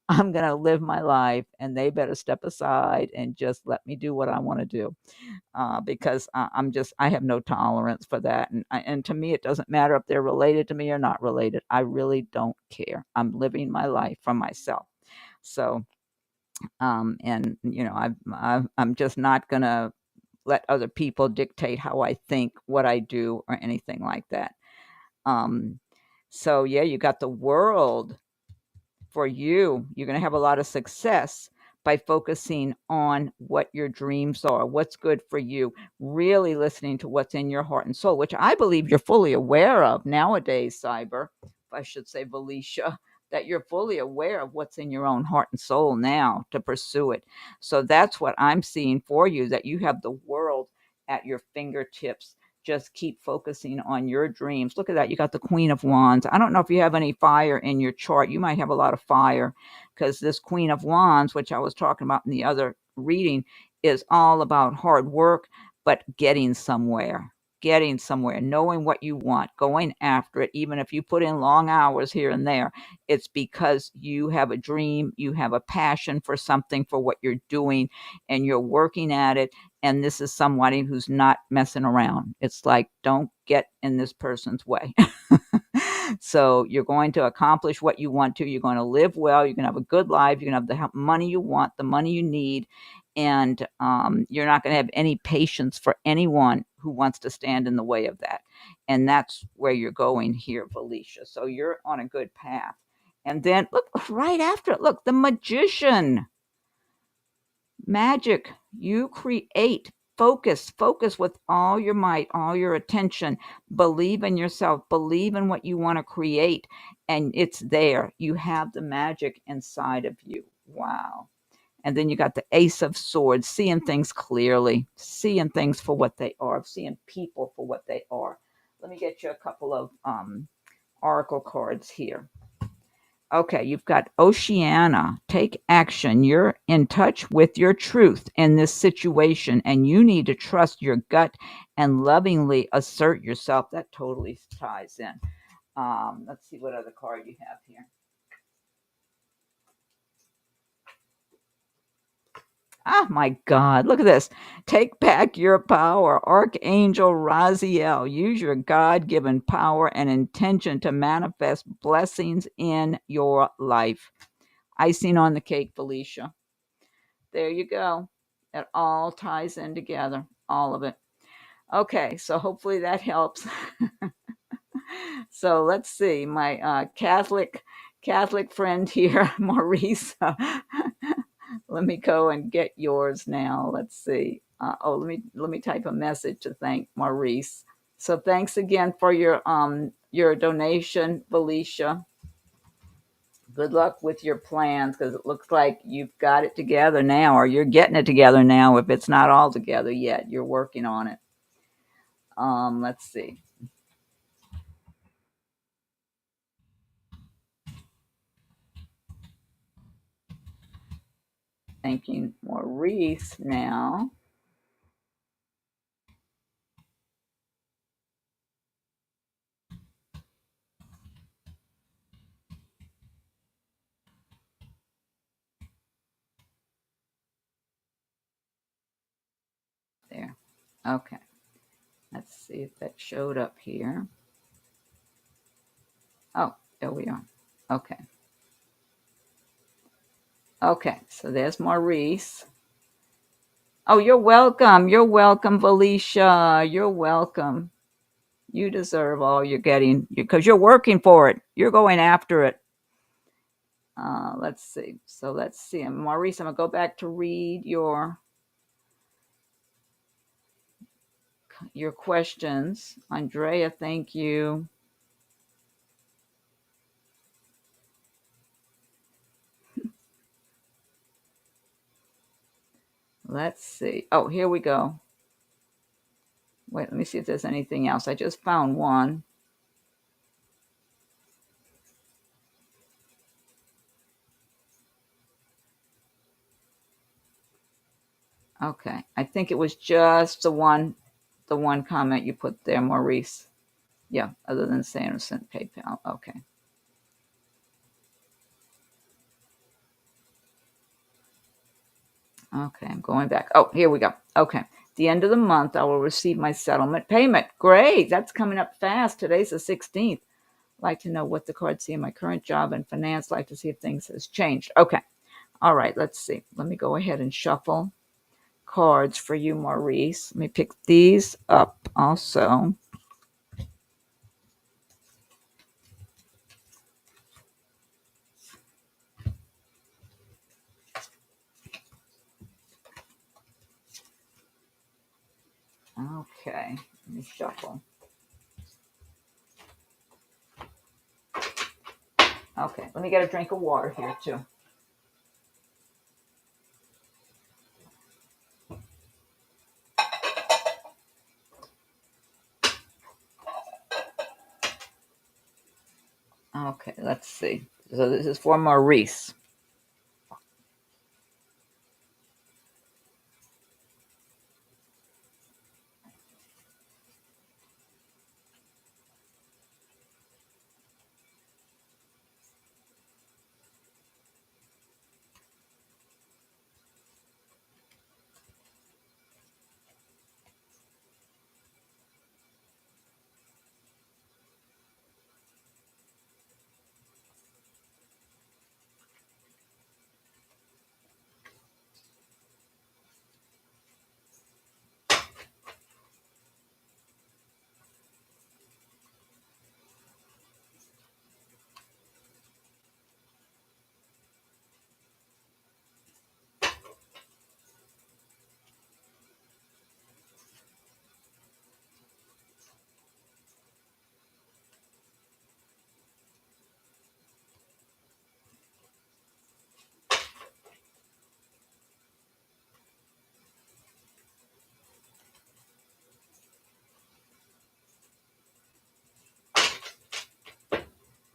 I'm going to live my life, and they better step aside and just let me do what I want to do. Because I have no tolerance for that. And to me, it doesn't matter if they're related to me or not related. I really don't care. I'm living my life for myself. So, and I'm just not going to let other people dictate how I think, what I do, or anything like that. So yeah, you got the World for you. You're going to have a lot of success by focusing on what your dreams are, what's good for you, really listening to what's in your heart and soul, which I believe you're fully aware of nowadays, Cyber, if I should say, Felicia, that you're fully aware of what's in your own heart and soul now to pursue it. So that's what I'm seeing for you, that you have the world at your fingertips. Just keep focusing on your dreams. Look at that. You got the Queen of Wands. I don't know if you have any fire in your chart. You might have a lot of fire, because this Queen of Wands, which I was talking about in the other reading, is all about hard work, but getting somewhere, knowing what you want, going after it. Even if you put in long hours here and there, it's because you have a dream, you have a passion for something, for what you're doing, and you're working at it. and this is somebody who's not messing around. It's like, don't get in this person's way. So you're going to accomplish what you want to. You're going to live well. You're going to have a good life. You're going to have the money you want, the money you need, and you're not going to have any patience for anyone who wants to stand in the way of that. And that's where you're going here, Felicia. So you're on a good path. And then look right after it. Look, the magician. Magic. You create. Focus with all your might, all your attention. Believe in yourself. Believe in what you want to create. And it's there. You have the magic inside of you. Wow. And then you got the Ace of Swords, seeing things clearly, seeing things for what they are, seeing people for what they are. Let me get you a couple of oracle cards here. Okay, you've got Oceana. Take action. You're in touch with your truth in this situation, and you need to trust your gut and lovingly assert yourself. That totally ties in. Let's see what other card you have here. Oh my God, look at this. Take back your power. Archangel Raziel, use your God given power and intention to manifest blessings in your life. Icing on the cake, Felicia. There you go. It all ties in together, all of it. Okay, so hopefully that helps. So let's see. My Catholic friend here, Maurice. Let me go and get yours now. Let's see. Let me type a message to thank Maurice. So thanks again for your donation, Felicia. Good luck with your plans, because it looks like you've got it together now, or you're getting it together now. If it's not all together yet, you're working on it. Let's see. Thanking Maurice now. There. Okay. Let's see if that showed up here. Oh, there we are. Okay. Okay. So there's Maurice. Oh, you're welcome. You're welcome, Felicia. You're welcome. You deserve all you're getting because you're working for it. You're going after it. Let's see. So let's see. And Maurice, I'm going to go back to read your questions. Andrea, thank you. Let's see. Oh, here we go. Wait, let me see if there's anything else. I just found one. Okay. I think it was just the one comment you put there, Maurice. Yeah, other than saying it sent PayPal. Okay. Okay, I'm going back. Oh, here we go. Okay. The end of the month, I will receive my settlement payment. Great. That's coming up fast. Today's the 16th. Like to know what the cards see in my current job and finance. Like to see if things has changed. Okay. All right. Let's see. Let me go ahead and shuffle cards for you, Maurice. Let me pick these up also. Okay. Let me shuffle. Okay. Let me get a drink of water here, too. Okay. Let's see. So this is for Maurice.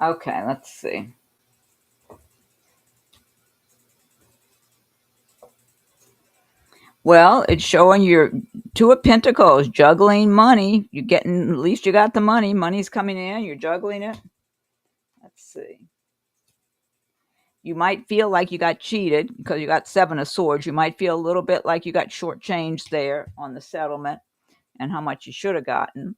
Okay, let's see. Well, it's showing your Two of Pentacles, juggling money. You're getting, at least you got the money. Money's coming in. You're juggling it. Let's see. You might feel like you got cheated because you got Seven of Swords. You might feel a little bit like you got shortchanged there on the settlement and how much you should have gotten,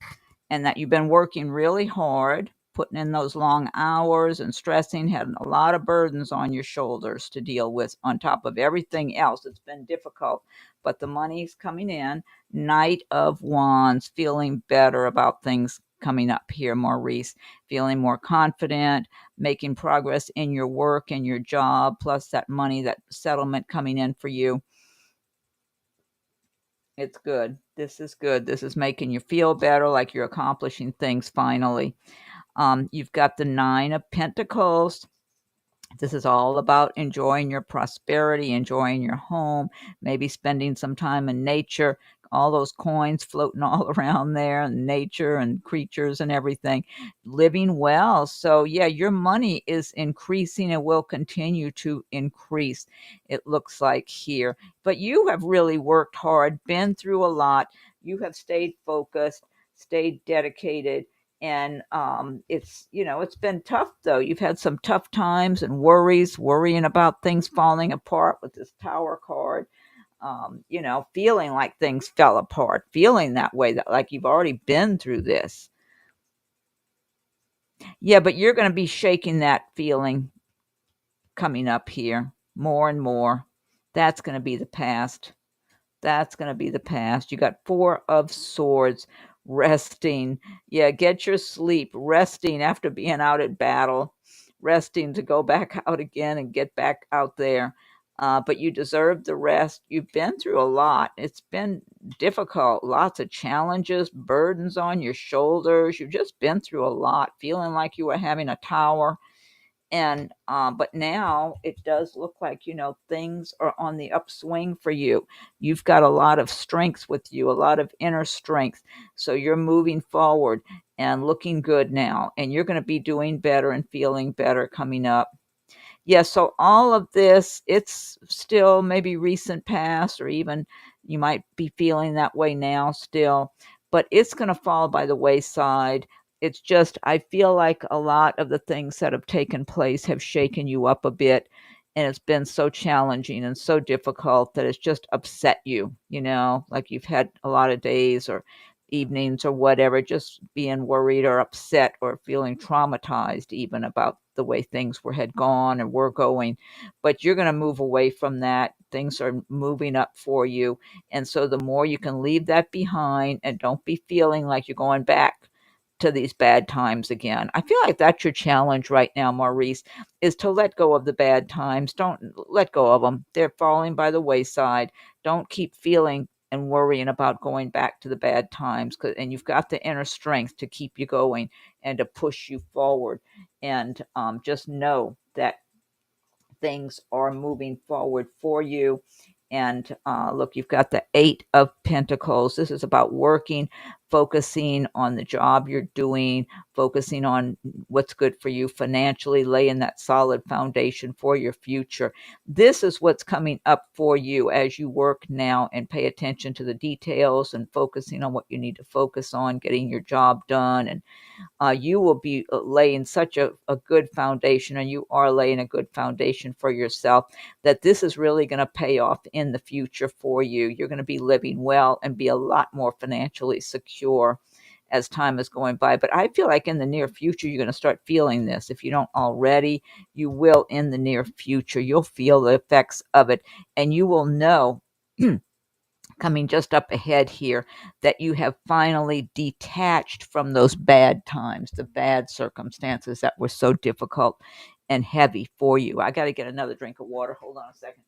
and that you've been working really hard, putting in those long hours and stressing, had a lot of burdens on your shoulders to deal with on top of everything else. It's been difficult, but the money's coming in. Knight of Wands, feeling better about things coming up here, Maurice, feeling more confident, making progress in your work and your job, plus that money, that settlement coming in for you. It's good. This is good. This is making you feel better, like you're accomplishing things finally. You've got the Nine of Pentacles. This is all about enjoying your prosperity, enjoying your home, maybe spending some time in nature. All those coins floating all around there, and nature and creatures and everything, living well. So, yeah, your money is increasing and will continue to increase, it looks like here. But you have really worked hard, been through a lot. You have stayed focused, stayed dedicated, and it's been tough, though. You've had some tough times and worries, worrying about things falling apart with this Tower card. Feeling like things fell apart, feeling that way, that like you've already been through this. Yeah, but you're going to be shaking that feeling coming up here more and more. That's going to be the past. That's going to be the past. You got Four of Swords, resting. Yeah, get your sleep, resting after being out at battle, resting to go back out again and get back out there. But you deserve the rest. You've been through a lot. It's been difficult, lots of challenges, burdens on your shoulders. You've just been through a lot, feeling like you were having a tower. And but now it does look like, things are on the upswing for you. You've got a lot of strength with you, a lot of inner strength. So you're moving forward and looking good now, and you're going to be doing better and feeling better coming up. Yeah, so all of this, it's still maybe recent past, or even you might be feeling that way now still, but it's going to fall by the wayside. It's just, I feel like a lot of the things that have taken place have shaken you up a bit, and it's been so challenging and so difficult that it's just upset you, like you've had a lot of days or evenings or whatever, just being worried or upset or feeling traumatized even about the way things had gone and were going. But you're going to move away from that. Things are moving up for you. And so the more you can leave that behind and don't be feeling like you're going back to these bad times again. I feel like that's your challenge right now, Maurice, is to let go of the bad times. Don't let go of them. They're falling by the wayside. Don't keep feeling and worrying about going back to the bad times, and you've got the inner strength to keep you going and to push you forward. And just know that things are moving forward for you. And look, you've got the Eight of Pentacles. This is about working, focusing on the job you're doing, focusing on what's good for you financially, laying that solid foundation for your future. This is what's coming up for you as you work now and pay attention to the details and focusing on what you need to focus on, getting your job done. And you will be laying such a good foundation, and you are laying a good foundation for yourself, that this is really going to pay off in the future for you. You're going to be living well and be a lot more financially secure as time is going by. But I feel like in the near future, you're going to start feeling this. If you don't already, you will in the near future. You'll feel the effects of it, and you will know coming just up ahead here, that you have finally detached from those bad times, the bad circumstances that were so difficult and heavy for you. I got to get another drink of water. Hold on a second.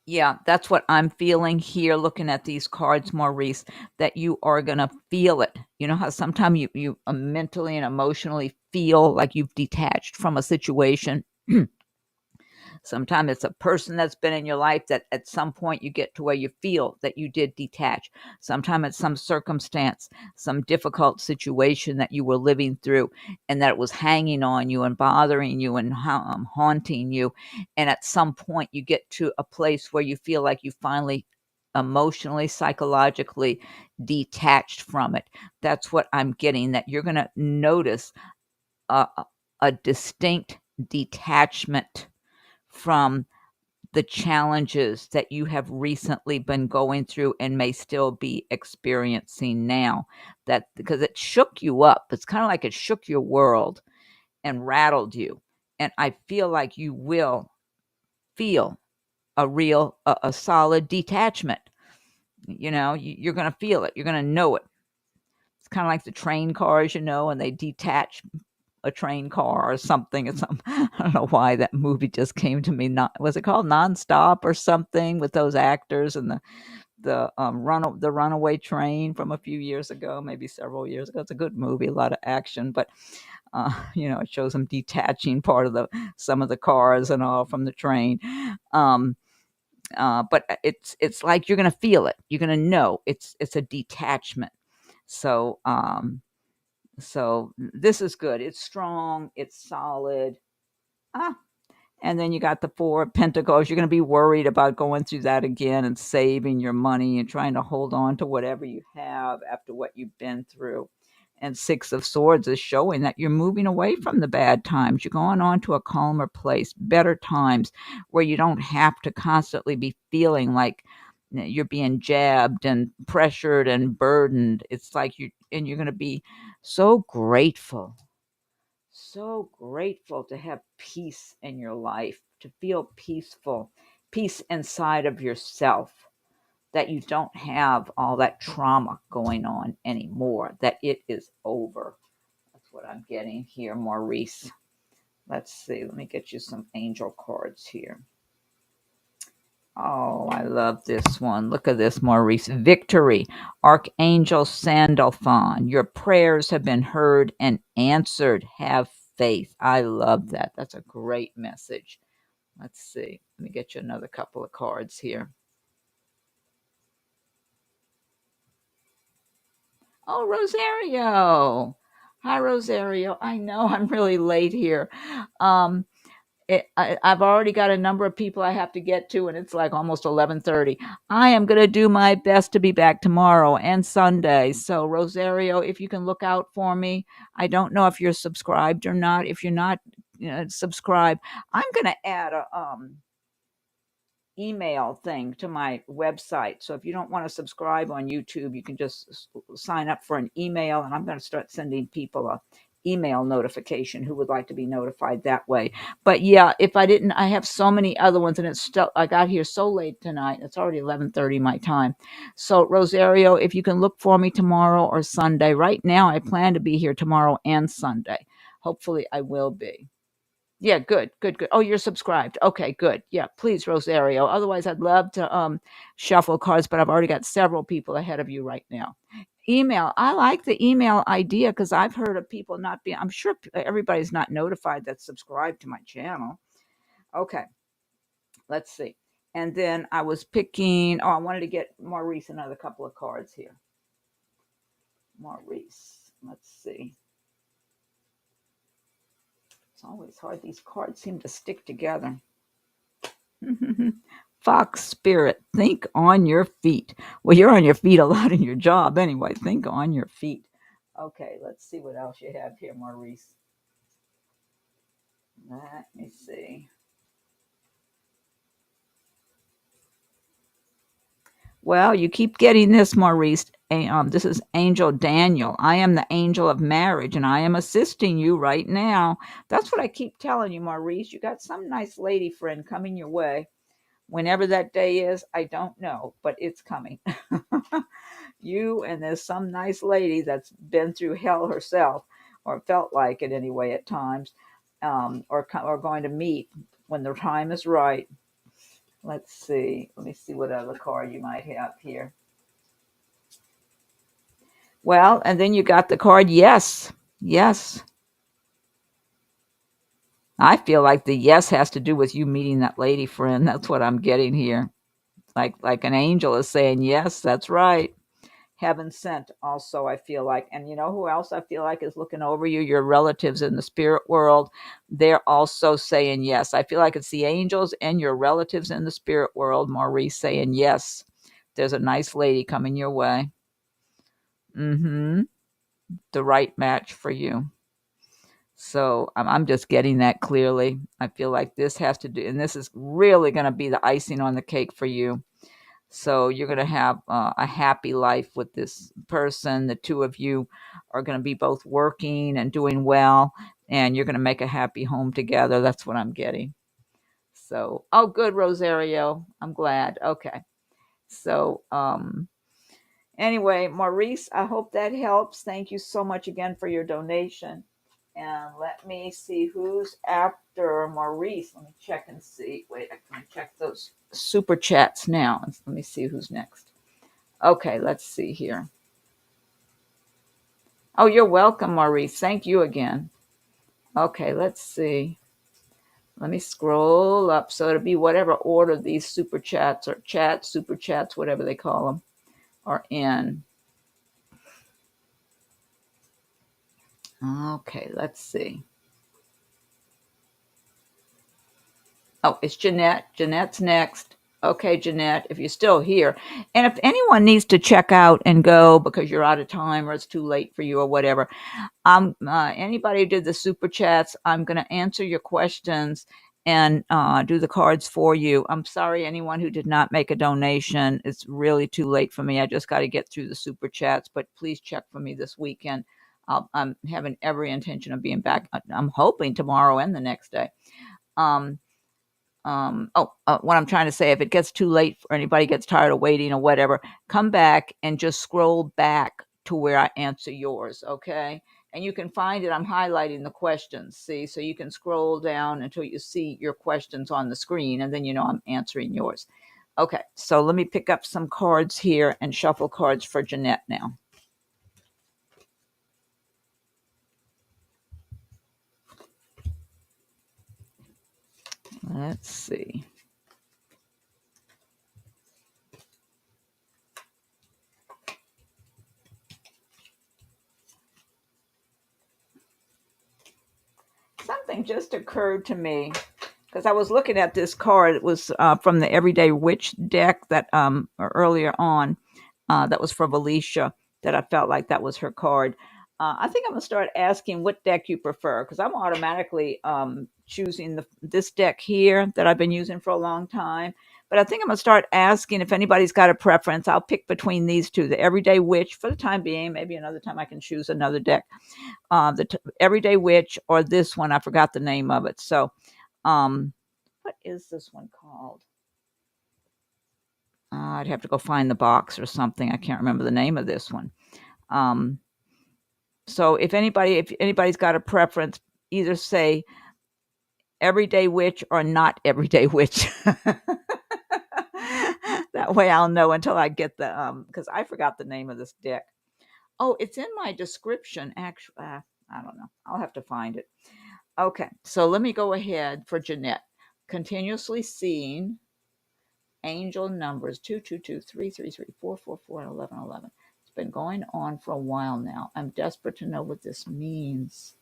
Yeah, that's what I'm feeling here looking at these cards, Maurice, that you are going to feel it. You know how sometimes you mentally and emotionally feel like you've detached from a situation? Sometimes it's a person that's been in your life that at some point you get to where you feel that you did detach. Sometimes it's some circumstance, some difficult situation that you were living through and that it was hanging on you and bothering you and haunting you. And at some point you get to a place where you feel like you finally emotionally, psychologically detached from it. That's what I'm getting, that you're going to notice a, a distinct detachment from the challenges that you have recently been going through and may still be experiencing now. That because it shook you up. It's kind of like it shook your world and rattled you. And I feel like you will feel a solid detachment. You're going to feel it. You're going to know it. It's kind of like the train cars, and they detach a train car or something. I don't know why that movie just came to me. Not was it called Nonstop or something with those actors and the runaway train from a few years ago, maybe several years ago. It's a good movie, a lot of action, but it shows them detaching part of some of the cars and all from the train. But it's like you're gonna feel it. You're gonna know it's a detachment. So this is good. It's strong. It's solid. Ah, and then you got the 4 of Pentacles. You're going to be worried about going through that again and saving your money and trying to hold on to whatever you have after what you've been through. And 6 of Swords is showing that you're moving away from the bad times. You're going on to a calmer place, better times where you don't have to constantly be feeling like you're being jabbed and pressured and burdened. It's like you're going to be so grateful to have peace in your life, to feel peaceful, peace inside of yourself, that you don't have all that trauma going on anymore, that it is over. That's what I'm getting here, Maurice. Let's see. Let me get you some angel cards here. Oh, I love this one. Look at this, Maurice. Victory. Archangel Sandalphon. Your prayers have been heard and answered. Have faith. I love that. That's a great message. Let's see. Let me get you another couple of cards here. Oh, Rosario. Hi, Rosario. I know I'm really late here. Um, I've already got a number of people I have to get to, and it's like almost 11:30. I am going to do my best to be back tomorrow and Sunday. So, Rosario, if you can look out for me. I don't know if you're subscribed or not. If you're not subscribed, I'm going to add a email thing to my website. So if you don't want to subscribe on YouTube, you can just sign up for an email, and I'm going to start sending people a email notification who would like to be notified that way. But yeah, if I didn't, I have so many other ones, and it's still, I got here so late tonight. It's already 11:30 my time. So Rosario, if you can look for me tomorrow or Sunday. Right now I plan to be here tomorrow and Sunday. Hopefully I will be. Yeah, good, good, good. Oh, you're subscribed. Okay, good. Yeah, please, Rosario. Otherwise, I'd love to shuffle cards, but I've already got several people ahead of you right now. Email. I like the email idea because I've heard of people not being. I'm sure everybody's not notified that's subscribed to my channel. Okay, let's see. And then I was picking. Oh, I wanted to get Maurice another couple of cards here. Maurice. Let's see. It's always hard. These cards seem to stick together. Fox spirit, think on your feet. Well, you're on your feet a lot in your job anyway. Think on your feet. Okay, let's see what else you have here, Maurice. Let me see. Well, you keep getting this, Maurice. This is Angel Daniel. I am the angel of marriage, and I am assisting you right now. That's what I keep telling you, Maurice. You got some nice lady friend coming your way. Whenever that day is, I don't know, but it's coming. You and there's some nice lady that's been through hell herself, or felt like it anyway at times, or going to meet when the time is right. Let's see. Let me see what other card you might have here. Well, and then you got the card yes. Yes. I feel like the yes has to do with you meeting that lady friend. That's what I'm getting here. Like an angel is saying, yes, that's right. Heaven sent also, I feel like. And you know who else I feel like is looking over you? Your relatives in the spirit world. They're also saying yes. I feel like it's the angels and your relatives in the spirit world, Maurice, saying yes. There's a nice lady coming your way. Mm-hmm. The right match for you. So I'm just getting that clearly. I feel like this has to do, and this is really going to be the icing on the cake for you. So you're going to have a happy life with this person. The two of you are going to be both working and doing well, and you're going to make a happy home together. That's what I'm getting. So, oh, good, Rosario. I'm glad. Okay. So, anyway, Maurice, I hope that helps. Thank you so much again for your donation. And let me see who's after Maurice. Let me check and see. Wait, I'm going to check those super chats now. Let me see who's next. Okay, let's see here. Oh, you're welcome, Maurice. Thank you again. Okay, let's see. Let me scroll up. So it'll be whatever order these super chats or chats, super chats, whatever they call them, are in. Okay, let's see. Oh, it's Jeanette. Jeanette's next. Okay, Jeanette, if you're still here. And if anyone needs to check out and go because you're out of time or it's too late for you or whatever, anybody who did the super chats, I'm going to answer your questions and do the cards for you. I'm sorry, anyone who did not make a donation. It's really too late for me. I just got to get through the super chats, but please check for me this weekend. I'm having every intention of being back. I'm hoping tomorrow and the next day. Um, what I'm trying to say, if it gets too late or anybody gets tired of waiting or whatever, come back and just scroll back to where I answer yours, okay? And you can find it. I'm highlighting the questions, see? So you can scroll down until you see your questions on the screen, and then you know I'm answering yours. Okay, so let me pick up some cards here and shuffle cards for Jeanette now. Let's see. Something just occurred to me because I was looking at this card. It was from the Everyday Witch deck that earlier on that was from Alicia, that I felt like that was her card. I think I'm gonna start asking what deck you prefer because I'm automatically choosing this deck here that I've been using for a long time. But I think I'm gonna start asking if anybody's got a preference. I'll pick between these two, the Everyday Witch for the time being. Maybe another time I can choose another deck, Everyday Witch, or this one. I forgot the name of it. So, what is this one called? I'd have to go find the box or something. I can't remember the name of this one. Um, so if anybody's got a preference, either say Everyday Witch or not Everyday Witch. That way I'll know until I get the because I forgot the name of this deck. Oh, it's in my description. Actually, I don't know. I'll have to find it. Okay, so let me go ahead for Jeanette. Continuously seeing angel numbers 222, 333, 444, and 1111. It's been going on for a while now. I'm desperate to know what this means.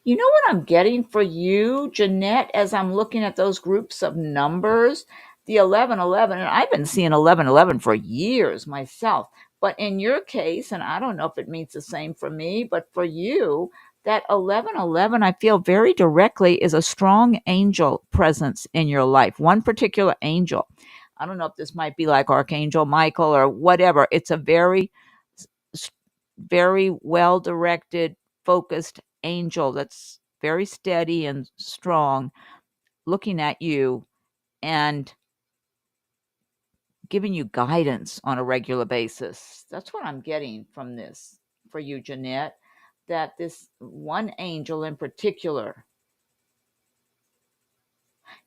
You know what I'm getting for you, Jeanette, as I'm looking at those groups of numbers? The 1111, and I've been seeing 1111 for years myself. But in your case, and I don't know if it means the same for me, but for you, that 1111, I feel very directly is a strong angel presence in your life, one particular angel. I don't know if this might be like Archangel Michael or whatever. It's a very well directed, focused angel that's very steady and strong, looking at you and giving you guidance on a regular basis. That's what I'm getting from this for you, Jeanette, that this one angel in particular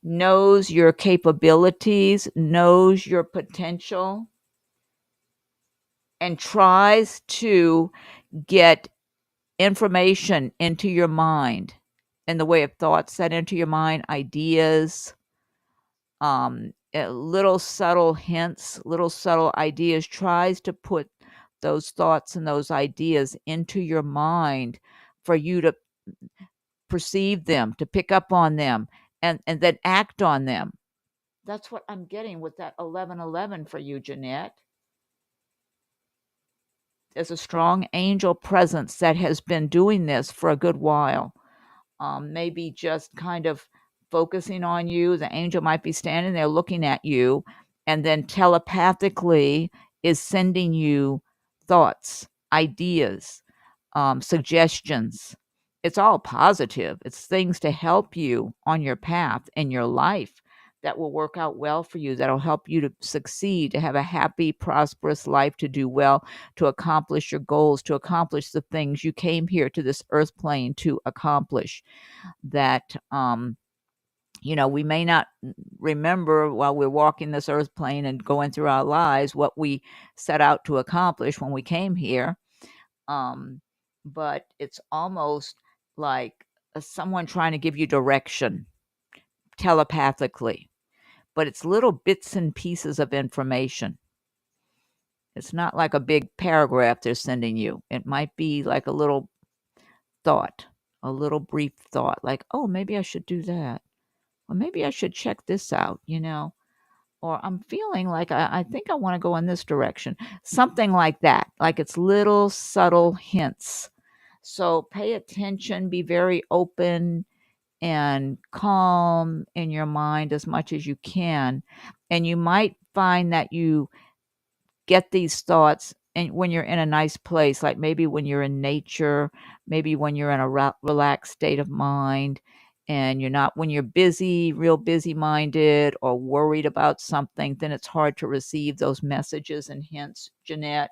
knows your capabilities, knows your potential, and tries to get information into your mind in the way of thoughts that enter your mind, ideas, little subtle hints, little subtle ideas, tries to put those thoughts and those ideas into your mind for you to perceive them, to pick up on them, and then act on them. That's what I'm getting with that 1111 for you, Jeanette. There's a strong angel presence that has been doing this for a good while. Maybe just kind of focusing on you. The angel might be standing there looking at you, and then telepathically is sending you thoughts, ideas, suggestions. It's all positive. It's things to help you on your path in your life that will work out well for you, that'll help you to succeed, to have a happy, prosperous life, to do well, to accomplish your goals, to accomplish the things you came here to this earth plane to accomplish. That we may not remember while we're walking this earth plane and going through our lives what we set out to accomplish when we came here. But it's almost like someone trying to give you direction telepathically, but it's little bits and pieces of information. It's not like a big paragraph they're sending you. It might be like a little thought, a little brief thought, like, oh, maybe I should do that. Or maybe I should check this out, or I'm feeling like I think I want to go in this direction. Something like that. Like it's little subtle hints. So pay attention, be very open and calm in your mind as much as you can. And you might find that you get these thoughts and when you're in a nice place, like maybe when you're in nature, maybe when you're in a relaxed state of mind, and you're not when you're busy, real busy minded or worried about something, then it's hard to receive those messages and hints, Jeanette.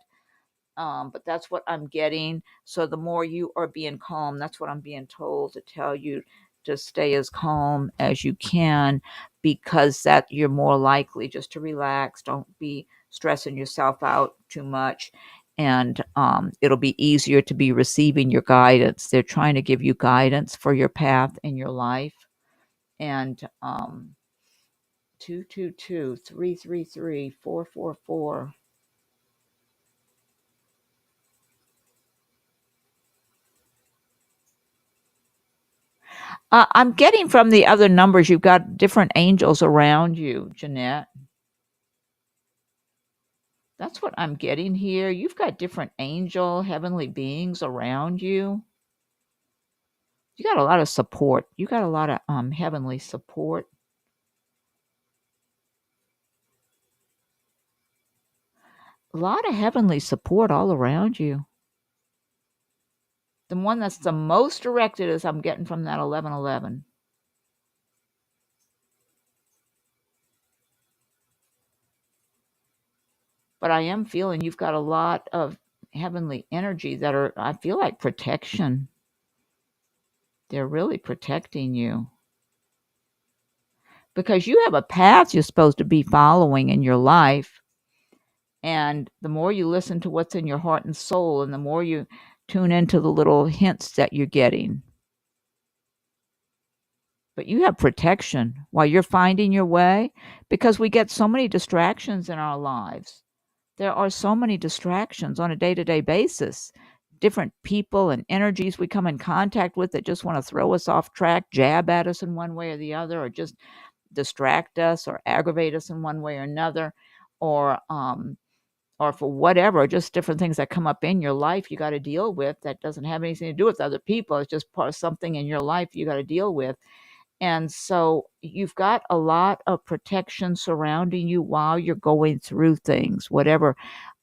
But that's what I'm getting. So the more you are being calm, that's what I'm being told to tell you, to stay as calm as you can, because that you're more likely just to relax. Don't be stressing yourself out too much. And it'll be easier to be receiving your guidance. They're trying to give you guidance for your path in your life. And 222 333 444. I'm getting from the other numbers, you've got different angels around you, Jeanette. That's what I'm getting here. You've got different angel, heavenly beings around you. You got a lot of support. You got a lot of heavenly support. A lot of heavenly support all around you. The one that's the most directed is I'm getting from that 1111. But I am feeling you've got a lot of heavenly energy that are, I feel like, protection. They're really protecting you. Because you have a path you're supposed to be following in your life. And the more you listen to what's in your heart and soul, and the more you tune into the little hints that you're getting. But you have protection while you're finding your way, because we get so many distractions in our lives. There are so many distractions on a day-to-day basis. Different people and energies we come in contact with that just want to throw us off track, jab at us in one way or the other, or just distract us or aggravate us in one way or another, or for whatever, just different things that come up in your life you got to deal with that doesn't have anything to do with other people. It's just part of something in your life you got to deal with. And so you've got a lot of protection surrounding you while you're going through things, whatever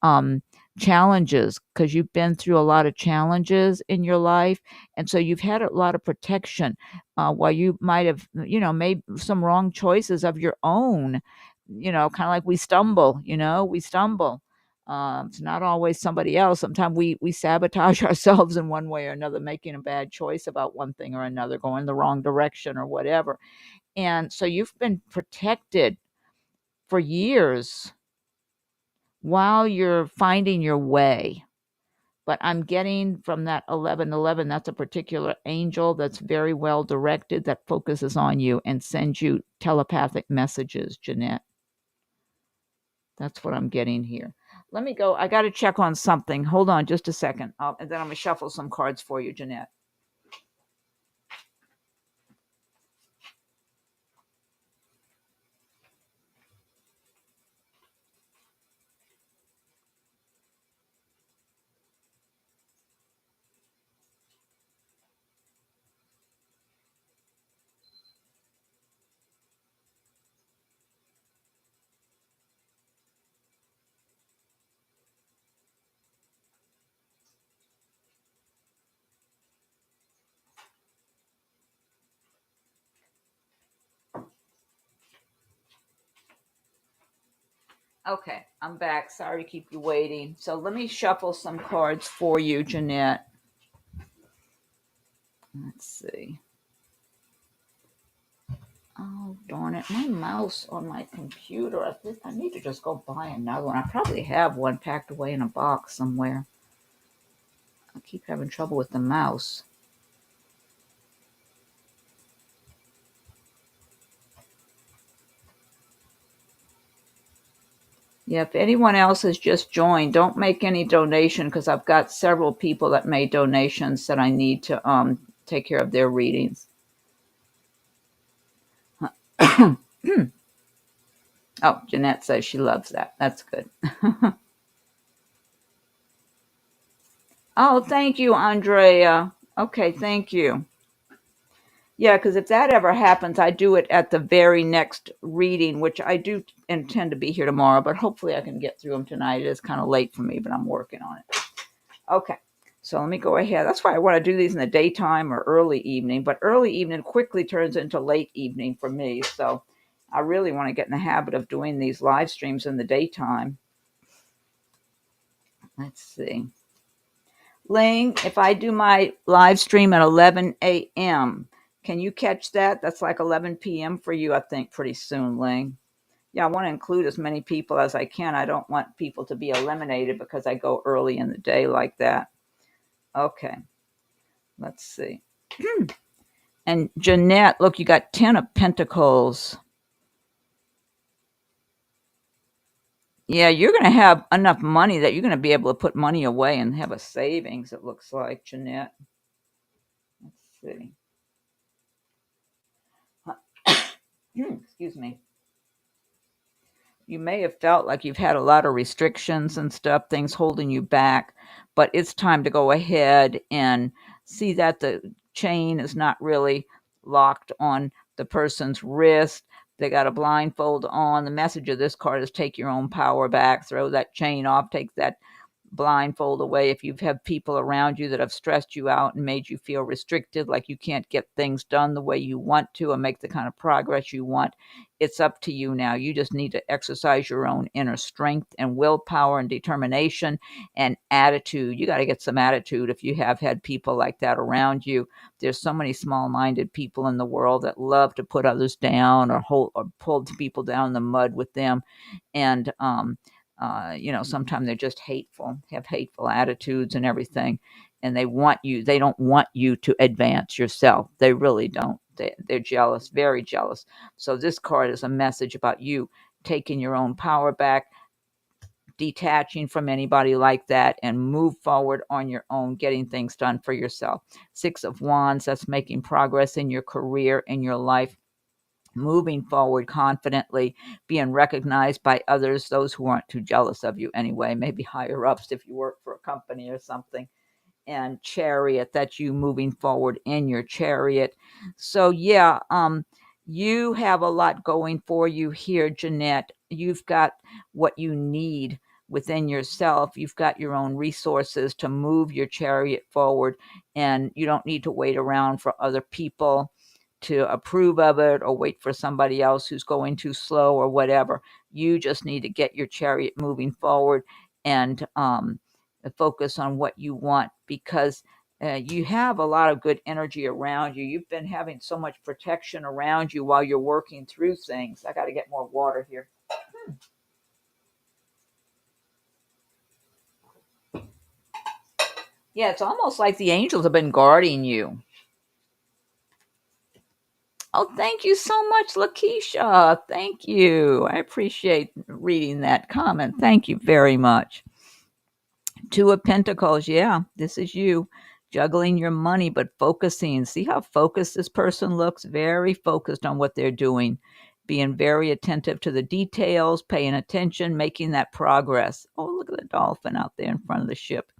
um, challenges, because you've been through a lot of challenges in your life. And so you've had a lot of protection while you might have, made some wrong choices of your own, kind of like we stumble. It's not always somebody else. Sometimes we sabotage ourselves in one way or another, making a bad choice about one thing or another, going the wrong direction or whatever. And so you've been protected for years while you're finding your way. But I'm getting from that 1111, that's a particular angel that's very well directed, that focuses on you and sends you telepathic messages, Jeanette. That's what I'm getting here. Let me go. I got to check on something. Hold on just a second. And then I'm going to shuffle some cards for you, Jeanette. Okay, I'm back. Sorry to keep you waiting. So let me shuffle some cards for you, Jeanette. Let's see. Oh, darn it. My mouse on my computer. I think I need to just go buy another one. I probably have one packed away in a box somewhere. I keep having trouble with the mouse. Yeah, if anyone else has just joined, don't make any donation because I've got several people that made donations that I need to take care of their readings. Oh, Jeanette says she loves that. That's good. Oh, thank you, Andrea. Okay, thank you. Yeah, because if that ever happens, I do it at the very next reading, which I do intend to be here tomorrow, but hopefully I can get through them tonight. It is kind of late for me, but I'm working on it. Okay, so let me go ahead. That's why I want to do these in the daytime or early evening, but early evening quickly turns into late evening for me. So I really want to get in the habit of doing these live streams in the daytime. Let's see. Ling, if I do my live stream at 11 a.m., can you catch that? That's like 11 p.m. for you, I think, pretty soon, Ling. Yeah, I want to include as many people as I can. I don't want people to be eliminated because I go early in the day like that. Okay, let's see. And Jeanette, look, you got 10 of Pentacles. Yeah, you're going to have enough money that you're going to be able to put money away and have a savings, it looks like, Jeanette. Let's see. Excuse me. You may have felt like you've had a lot of restrictions and stuff, things holding you back, but it's time to go ahead and see that the chain is not really locked on the person's wrist. They got a blindfold on. The message of this card is take your own power back, throw that chain off, take that blindfold away. If you've had people around you that have stressed you out and made you feel restricted, like you can't get things done the way you want to and make the kind of progress you want, it's up to you now. You just need to exercise your own inner strength and willpower and determination and attitude. You got to get some attitude if you have had people like that around you. There's so many small-minded people in the world that love to put others down or pull people down in the mud with them. And sometimes they're just hateful, have hateful attitudes and everything. And they don't want you to advance yourself. They really don't. They're jealous, very jealous. So this card is a message about you taking your own power back, detaching from anybody like that, and move forward on your own, getting things done for yourself. 6 of Wands, that's making progress in your career, in your life, moving forward confidently, being recognized by others, those who aren't too jealous of you anyway, maybe higher ups if you work for a company or something. And Chariot, that's you moving forward in your chariot. So yeah, you have a lot going for you here, Jeanette. You've got what you need within yourself. You've got your own resources to move your chariot forward, and you don't need to wait around for other people to approve of it or wait for somebody else who's going too slow or whatever. You just need to get your chariot moving forward and focus on what you want, because you have a lot of good energy around you. You've been having so much protection around you while you're working through things. I got to get more water here. Yeah, it's almost like the angels have been guarding you. Oh, thank you so much, Lakeisha. Thank you. I appreciate reading that comment. Thank you very much. Two of Pentacles. Yeah, this is you juggling your money, but focusing. See how focused this person looks? Very focused on what they're doing, being very attentive to the details, paying attention, making that progress. Oh, look at the dolphin out there in front of the ship.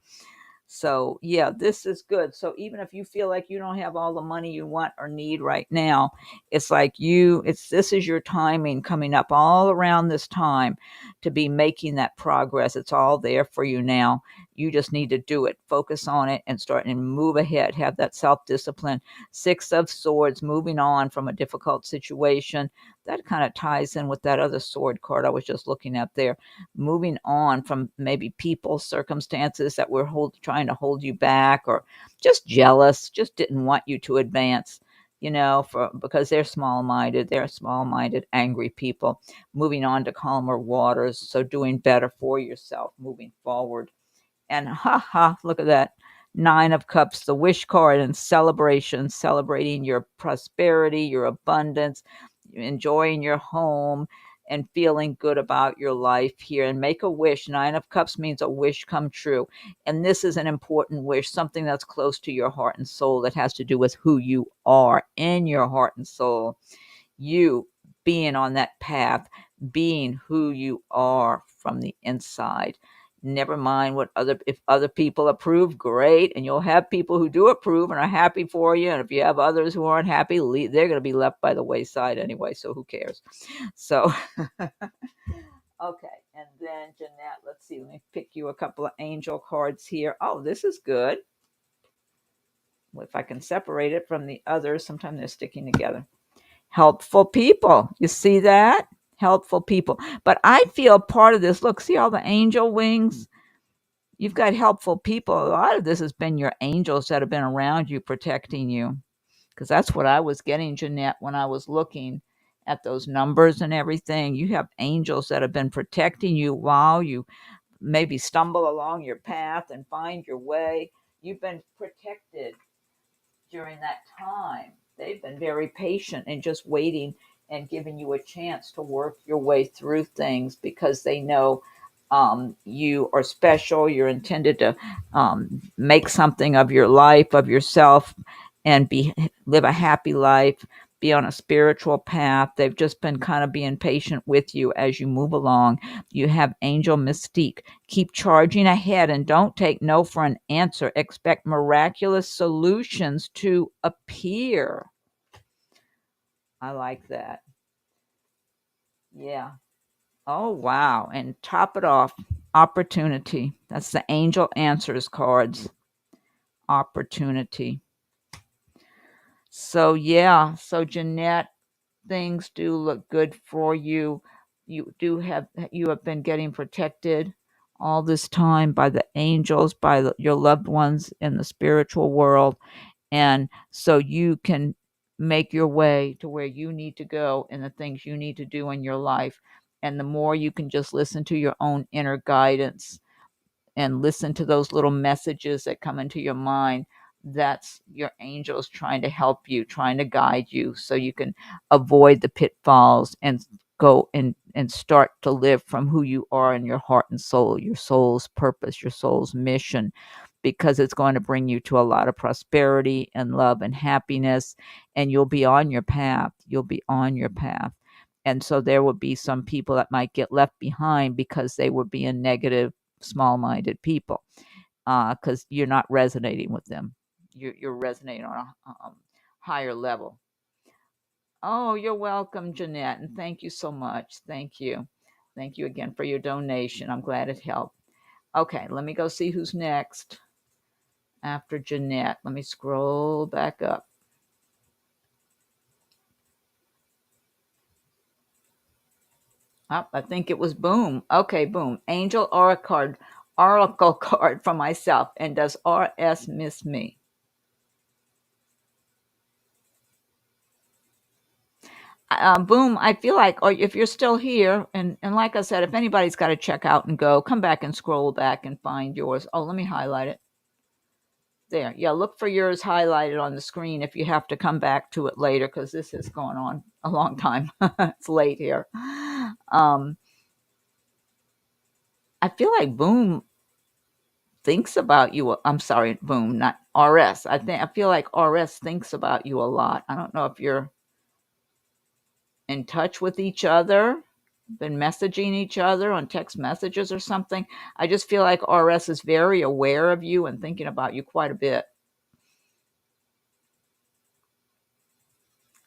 So, yeah, this is good. So, even if you feel like you don't have all the money you want or need right now, it's like this is your timing coming up all around this time to be making that progress. It's all there for you now. You just need to do it, focus on it, and start and move ahead. Have that self discipline. Six of Swords, moving on from a difficult situation. That kind of ties in with that other sword card I was just looking at there, moving on from maybe people, circumstances that were trying to hold you back, or just jealous, just didn't want you to advance, because they're small minded, angry people. Moving on to calmer waters, so doing better for yourself, moving forward. And look at that. Nine of Cups, the wish card, and celebration, celebrating your prosperity, your abundance, enjoying your home, and feeling good about your life here. And make a wish. Nine of Cups means a wish come true. And this is an important wish, something that's close to your heart and soul, that has to do with who you are in your heart and soul. You being on that path, being who you are from the inside. Never mind if other people approve, great, and you'll have people who do approve and are happy for you. And if you have others who aren't happy, they're going to be left by the wayside anyway. So who cares? So okay, and then Jeanette, let's see. Let me pick you a couple of angel cards here. Oh, this is good. If I can separate it from the others, sometimes they're sticking together. Helpful people. You see that? Helpful people. But I feel part of this. Look, see all the angel wings? You've got helpful people. A lot of this has been your angels that have been around you, protecting you. Because that's what I was getting, Jeanette, when I was looking at those numbers and everything. You have angels that have been protecting you while you maybe stumble along your path and find your way. You've been protected during that time. They've been very patient and just waiting and giving you a chance to work your way through things, because they know you are special. You're intended to make something of your life, of yourself, and live a happy life, be on a spiritual path. They've just been kind of being patient with you as you move along. You have angel mystique. Keep charging ahead and don't take no for an answer. Expect miraculous solutions to appear. I like that. Yeah. Oh, wow. And top it off, opportunity. That's the angel answers cards. Opportunity. So, yeah. So, Jeanette, things do look good for you. You have been getting protected all this time by the angels, by your loved ones in the spiritual world. And so you can make your way to where you need to go and the things you need to do in your life. And the more you can just listen to your own inner guidance and listen to those little messages that come into your mind, that's your angels trying to help you, trying to guide you, so you can avoid the pitfalls and go and start to live from who you are in your heart and soul, your soul's purpose, your soul's mission, because it's going to bring you to a lot of prosperity and love and happiness, and you'll be on your path. You'll be on your path. And so there will be some people that might get left behind because they were being negative, small-minded people, because you're not resonating with them. You're resonating on a higher level. Oh, you're welcome, Jeanette, and thank you so much. Thank you. Thank you again for your donation. I'm glad it helped. Okay, let me go see who's next after Jeanette. Let me scroll back up. Oh, I think it was Boom. Okay, Boom. Angel Oracle card for myself. And does RS miss me? Boom, I feel like, or if you're still here, and like I said, if anybody's got to check out and go, come back and scroll back and find yours. Oh, let me highlight it. There. Yeah, look for yours highlighted on the screen if you have to come back to it later, because this has gone on a long time. It's late here. I feel like Boom thinks about you. I'm sorry, Boom, not RS. I feel like RS thinks about you a lot. I don't know if you're in touch with each other, been messaging each other on text messages or something. I just feel like RS is very aware of you and thinking about you quite a bit.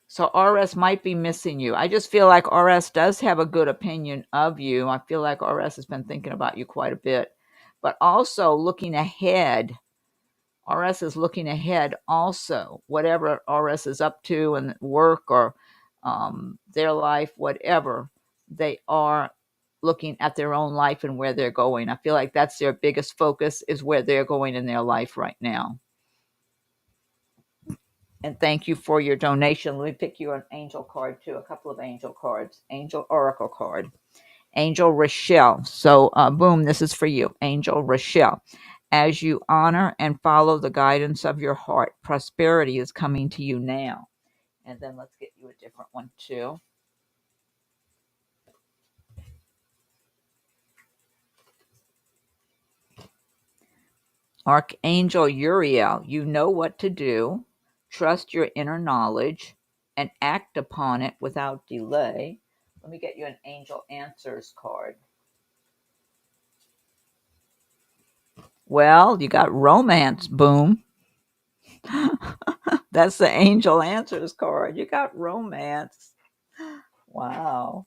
So RS might be missing you. I just feel like RS does have a good opinion of you. I feel like RS has been thinking about you quite a bit, but also looking ahead. RS is looking ahead also, whatever RS is up to in work or their life, whatever, they are looking at their own life and where they're going. I feel like that's their biggest focus, is where they're going in their life right now. And thank you for your donation. Let me pick you an angel card too, a couple of angel cards. Angel Oracle card. Angel Rochelle. So, Boom, this is for you. Angel Rochelle. As you honor and follow the guidance of your heart, prosperity is coming to you now. And then let's get you a different one too. Archangel Uriel, you know what to do. Trust your inner knowledge and act upon it without delay. Let me get you an Angel Answers card. Well, you got romance, Boom. That's the Angel Answers card. You got romance. Wow.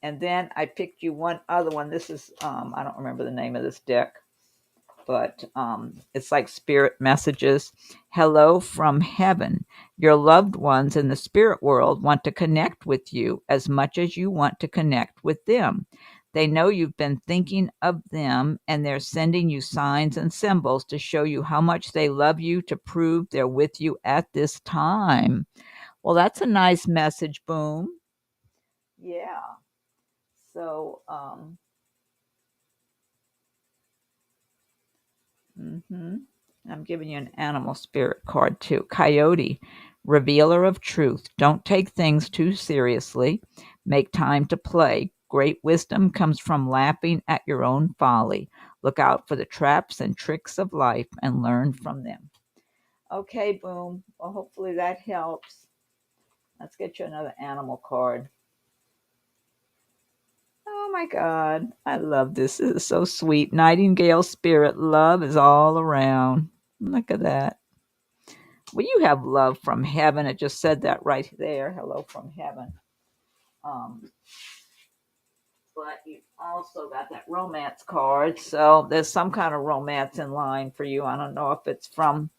And then I picked you one other one. This is, I don't remember the name of this deck, but it's like spirit messages. Hello from heaven. Your loved ones in the spirit world want to connect with you as much as you want to connect with them. They know you've been thinking of them, and they're sending you signs and symbols to show you how much they love you, to prove they're with you at this time. Well, that's a nice message, Boom. Yeah. So, I'm giving you an animal spirit card too. Coyote, revealer of truth. Don't take things too seriously. Make time to play. Great wisdom comes from laughing at your own folly. Look out for the traps and tricks of life and learn from them. Okay, Boom. Well, hopefully that helps. Let's get you another animal card. Oh my God. I love this. This is so sweet. Nightingale spirit. Love is all around. Look at that. Well, you have love from heaven. It just said that right there. Hello from heaven. Um, but you also got that romance card. So there's some kind of romance in line for you. I don't know if it's from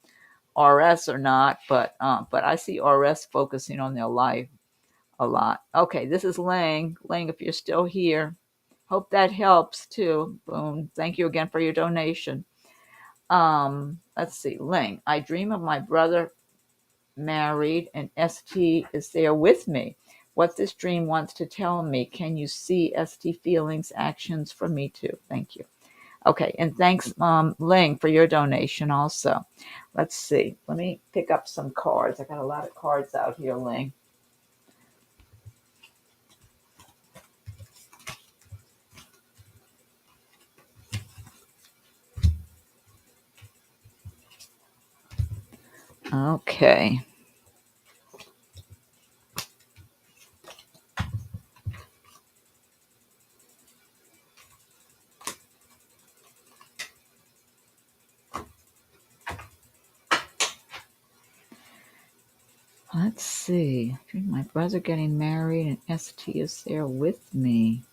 RS or not, but I see RS focusing on their life a lot. Okay, this is Lang. Lang, if you're still here, hope that helps too. Boom. Thank you again for your donation. Let's see. Lang, I dream of my brother married and ST is there with me. What this dream wants to tell me. Can you see ST feelings, actions for me too? Thank you. Okay, and thanks, Ling, for your donation also. Let's see. Let me pick up some cards. I got a lot of cards out here, Ling. Okay. Let's see. My brother getting married and ST is there with me.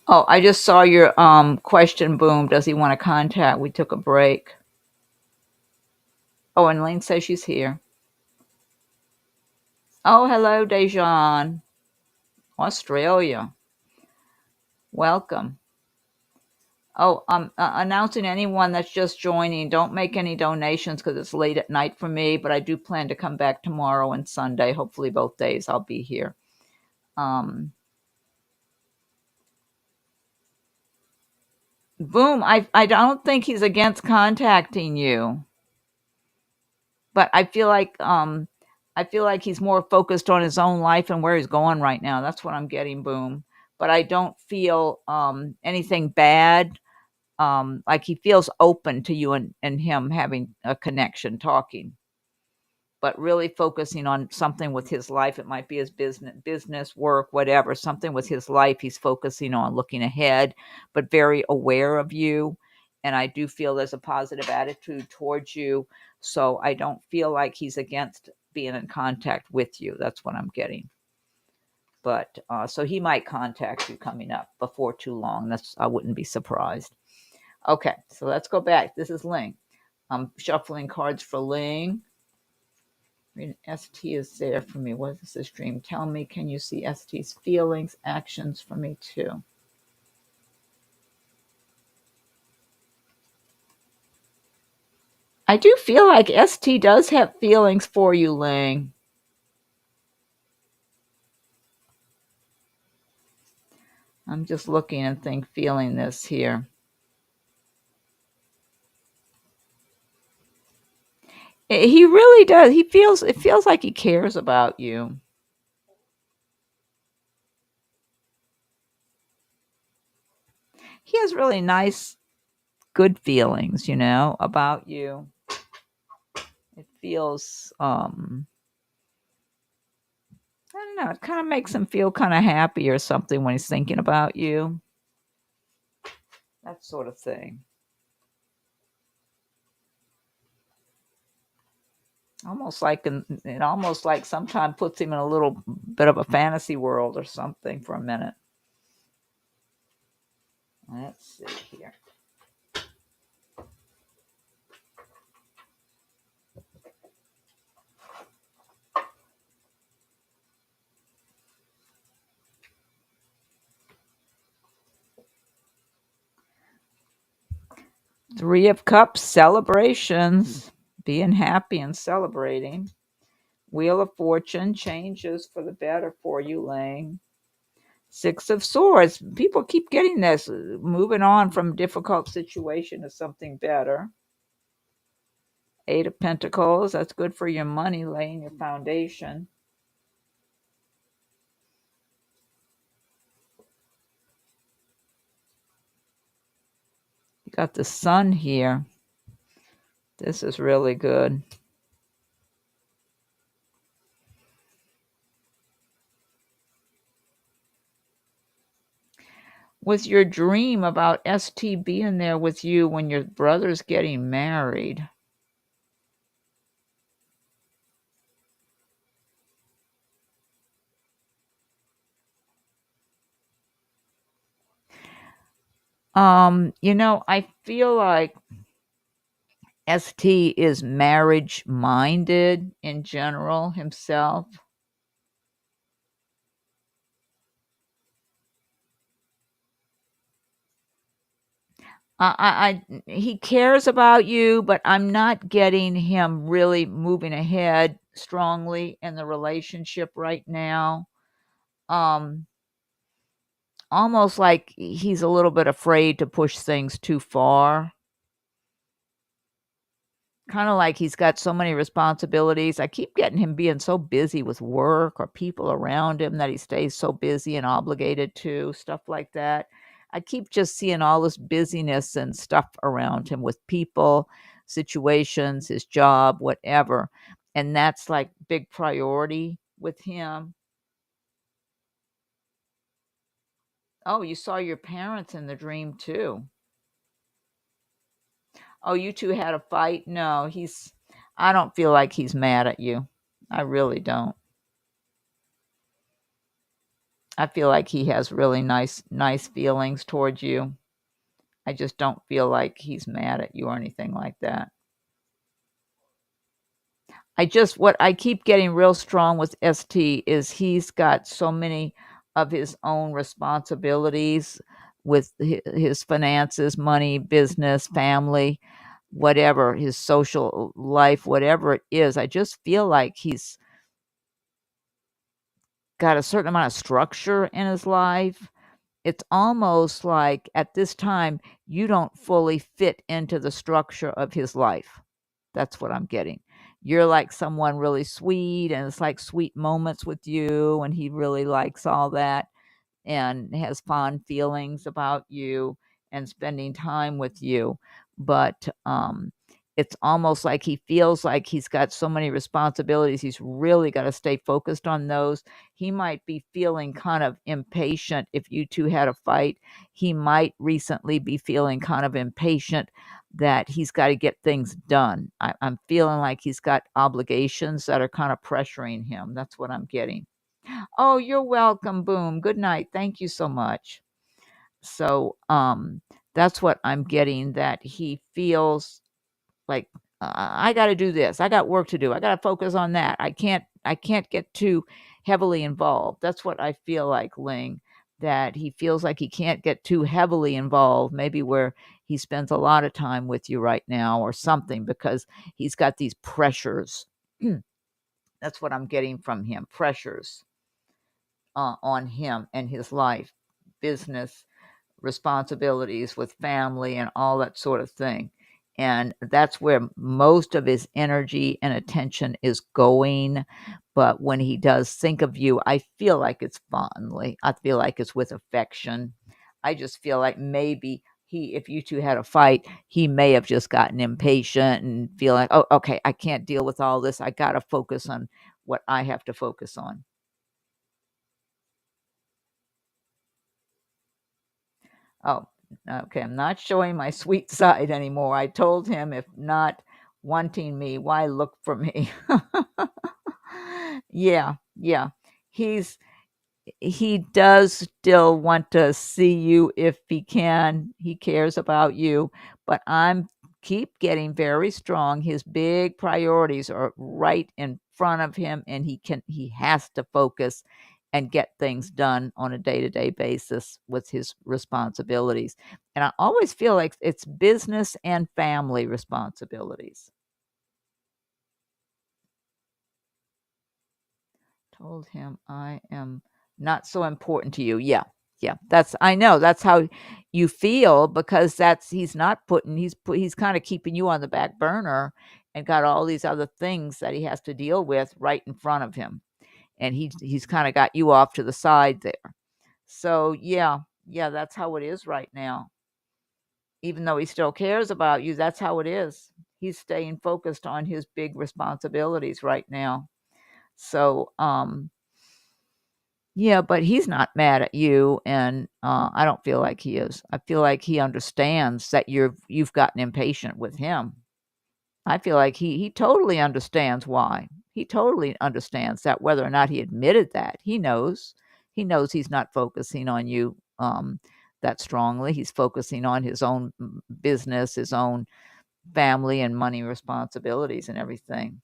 Oh, I just saw your question, Boom. Does he want to contact? We took a break. Oh, and Lane says she's here. Oh, hello, Dejan. Australia. Welcome. Oh, announcing anyone that's just joining, don't make any donations because it's late at night for me, but I do plan to come back tomorrow and Sunday. Hopefully both days I'll be here. Um, Boom. I don't think he's against contacting you, but I feel like he's more focused on his own life and where he's going right now. That's what I'm getting, Boom. But I don't feel anything bad. Like he feels open to you and him having a connection, talking, but really focusing on something with his life. It might be his business, work, whatever, something with his life he's focusing on, looking ahead, but very aware of you. And I do feel there's a positive attitude towards you. So I don't feel like he's against being in contact with you. That's what I'm getting. But so he might contact you coming up before too long. I wouldn't be surprised. Okay, so let's go back. This is Ling. I'm shuffling cards for Ling. ST is there for me. What is this dream? Tell me, can you see ST's feelings, actions for me too? I do feel like ST does have feelings for you, Ling. I'm just looking and feeling this here. He really does. It feels like he cares about you. He has really nice, good feelings, about you. It feels, I don't know, it kind of makes him feel kind of happy or something when he's thinking about you. That sort of thing. It almost like sometimes puts him in a little bit of a fantasy world or something for a minute. Let's see here. Three of Cups, celebrations, being happy and celebrating. Wheel of Fortune, changes for the better for you, Lang. Six of Swords, people keep getting this, moving on from difficult situation to something better. Eight of Pentacles, that's good for your money, laying your foundation. You got the Sun here. This is really good. Was your dream about ST being there with you when your brother's getting married? I feel like ST is marriage minded in general himself. He cares about you, but I'm not getting him really moving ahead strongly in the relationship right now. Um, Almost like he's a little bit afraid to push things too far. Kind of like he's got so many responsibilities. I keep getting him being so busy with work or people around him that he stays so busy and obligated to, stuff like that. I keep just seeing all this busyness and stuff around him with people, situations, his job, whatever. And that's like big priority with him. Oh, you saw your parents in the dream too. Oh, you two had a fight? No, I don't feel like he's mad at you. I really don't. I feel like he has really nice feelings towards you. I just don't feel like he's mad at you or anything like that. What I keep getting real strong with ST is he's got so many of his own responsibilities with his finances, money, business, family, whatever, his social life, whatever it is. I just feel like he's got a certain amount of structure in his life. It's almost like at this time, you don't fully fit into the structure of his life. That's what I'm getting. You're like someone really sweet, and it's like sweet moments with you, and he really likes all that and has fond feelings about you and spending time with you. But it's almost like he feels like he's got so many responsibilities. He's really got to stay focused on those. He might be feeling kind of impatient if you two had a fight. He might recently be feeling kind of impatient that he's got to get things done. I'm feeling like he's got obligations that are kind of pressuring him. That's what I'm getting. Oh, you're welcome. Boom. Good night. Thank you so much. So, that's what I'm getting, that he feels like, I got to do this. I got work to do. I got to focus on that. I can't get too heavily involved. That's what I feel like, Ling, that he feels like he can't get too heavily involved, maybe where he spends a lot of time with you right now or something, because he's got these pressures. That's what I'm getting from him. Pressures on him and his life, business responsibilities with family and all that sort of thing. And that's where most of his energy and attention is going. But when he does think of you, I feel like it's fondly. I feel like it's with affection. I just feel like maybe if you two had a fight, he may have just gotten impatient and feel like, oh, okay, I can't deal with all this. I got to focus on what I have to focus on. Oh, okay. I'm not showing my sweet side anymore. I told him, if not wanting me, why look for me? Yeah, yeah. He's he does still want to see you if he can. He cares about you, but I'm keep getting very strong. His big priorities are right in front of him, and he has to focus and get things done on a day-to-day basis with his responsibilities. And I always feel like it's business and family responsibilities. Told him I am not so important to you. Yeah. Yeah. I know that's how you feel, because that's he's not putting he's kind of keeping you on the back burner and got all these other things that he has to deal with right in front of him. And he's kind of got you off to the side there. So yeah, yeah, that's how it is right now. Even though he still cares about you, that's how it is. He's staying focused on his big responsibilities right now. So yeah, but he's not mad at you, and, I don't feel like he is. I feel like he understands that you've gotten impatient with him. I feel like he totally understands why. He totally understands that, whether or not he admitted that, he knows. He knows he's not focusing on you, that strongly. He's focusing on his own business, his own family and money responsibilities and everything.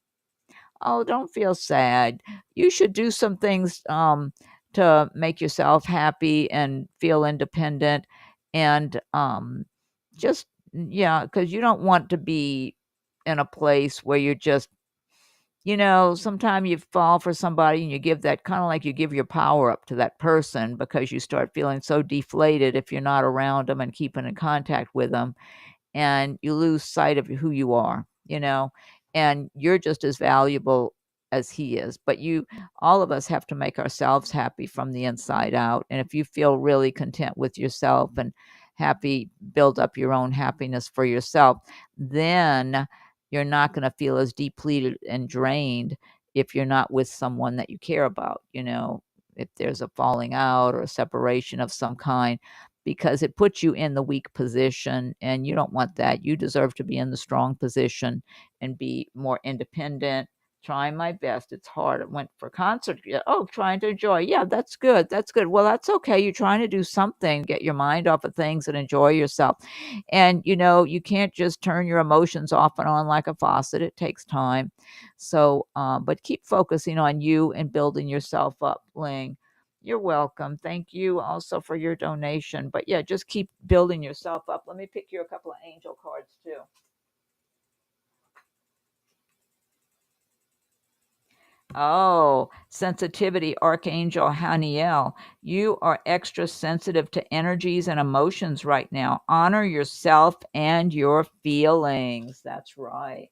Oh, don't feel sad. You should do some things to make yourself happy and feel independent, and just yeah, because you don't want to be in a place where you're just, sometimes you fall for somebody and you give that kind of like you give your power up to that person, because you start feeling so deflated if you're not around them and keeping in contact with them, and you lose sight of who you are, and you're just as valuable as he is. But all of us have to make ourselves happy from the inside out. And if you feel really content with yourself and happy, build up your own happiness for yourself, then you're not going to feel as depleted and drained if you're not with someone that you care about, if there's a falling out or a separation of some kind, because it puts you in the weak position, and you don't want that. You deserve to be in the strong position and be more independent. Trying my best. It's hard. I went for concert. Yeah. Oh, trying to enjoy. Yeah, that's good. That's good. Well, that's okay. You're trying to do something, get your mind off of things and enjoy yourself. And you can't just turn your emotions off and on like a faucet. It takes time. So, but keep focusing on you and building yourself up, Ling. You're welcome. Thank you also for your donation. But yeah, just keep building yourself up. Let me pick you a couple of angel cards too. Oh, sensitivity, Archangel Haniel. You are extra sensitive to energies and emotions right now. Honor yourself and your feelings. That's right.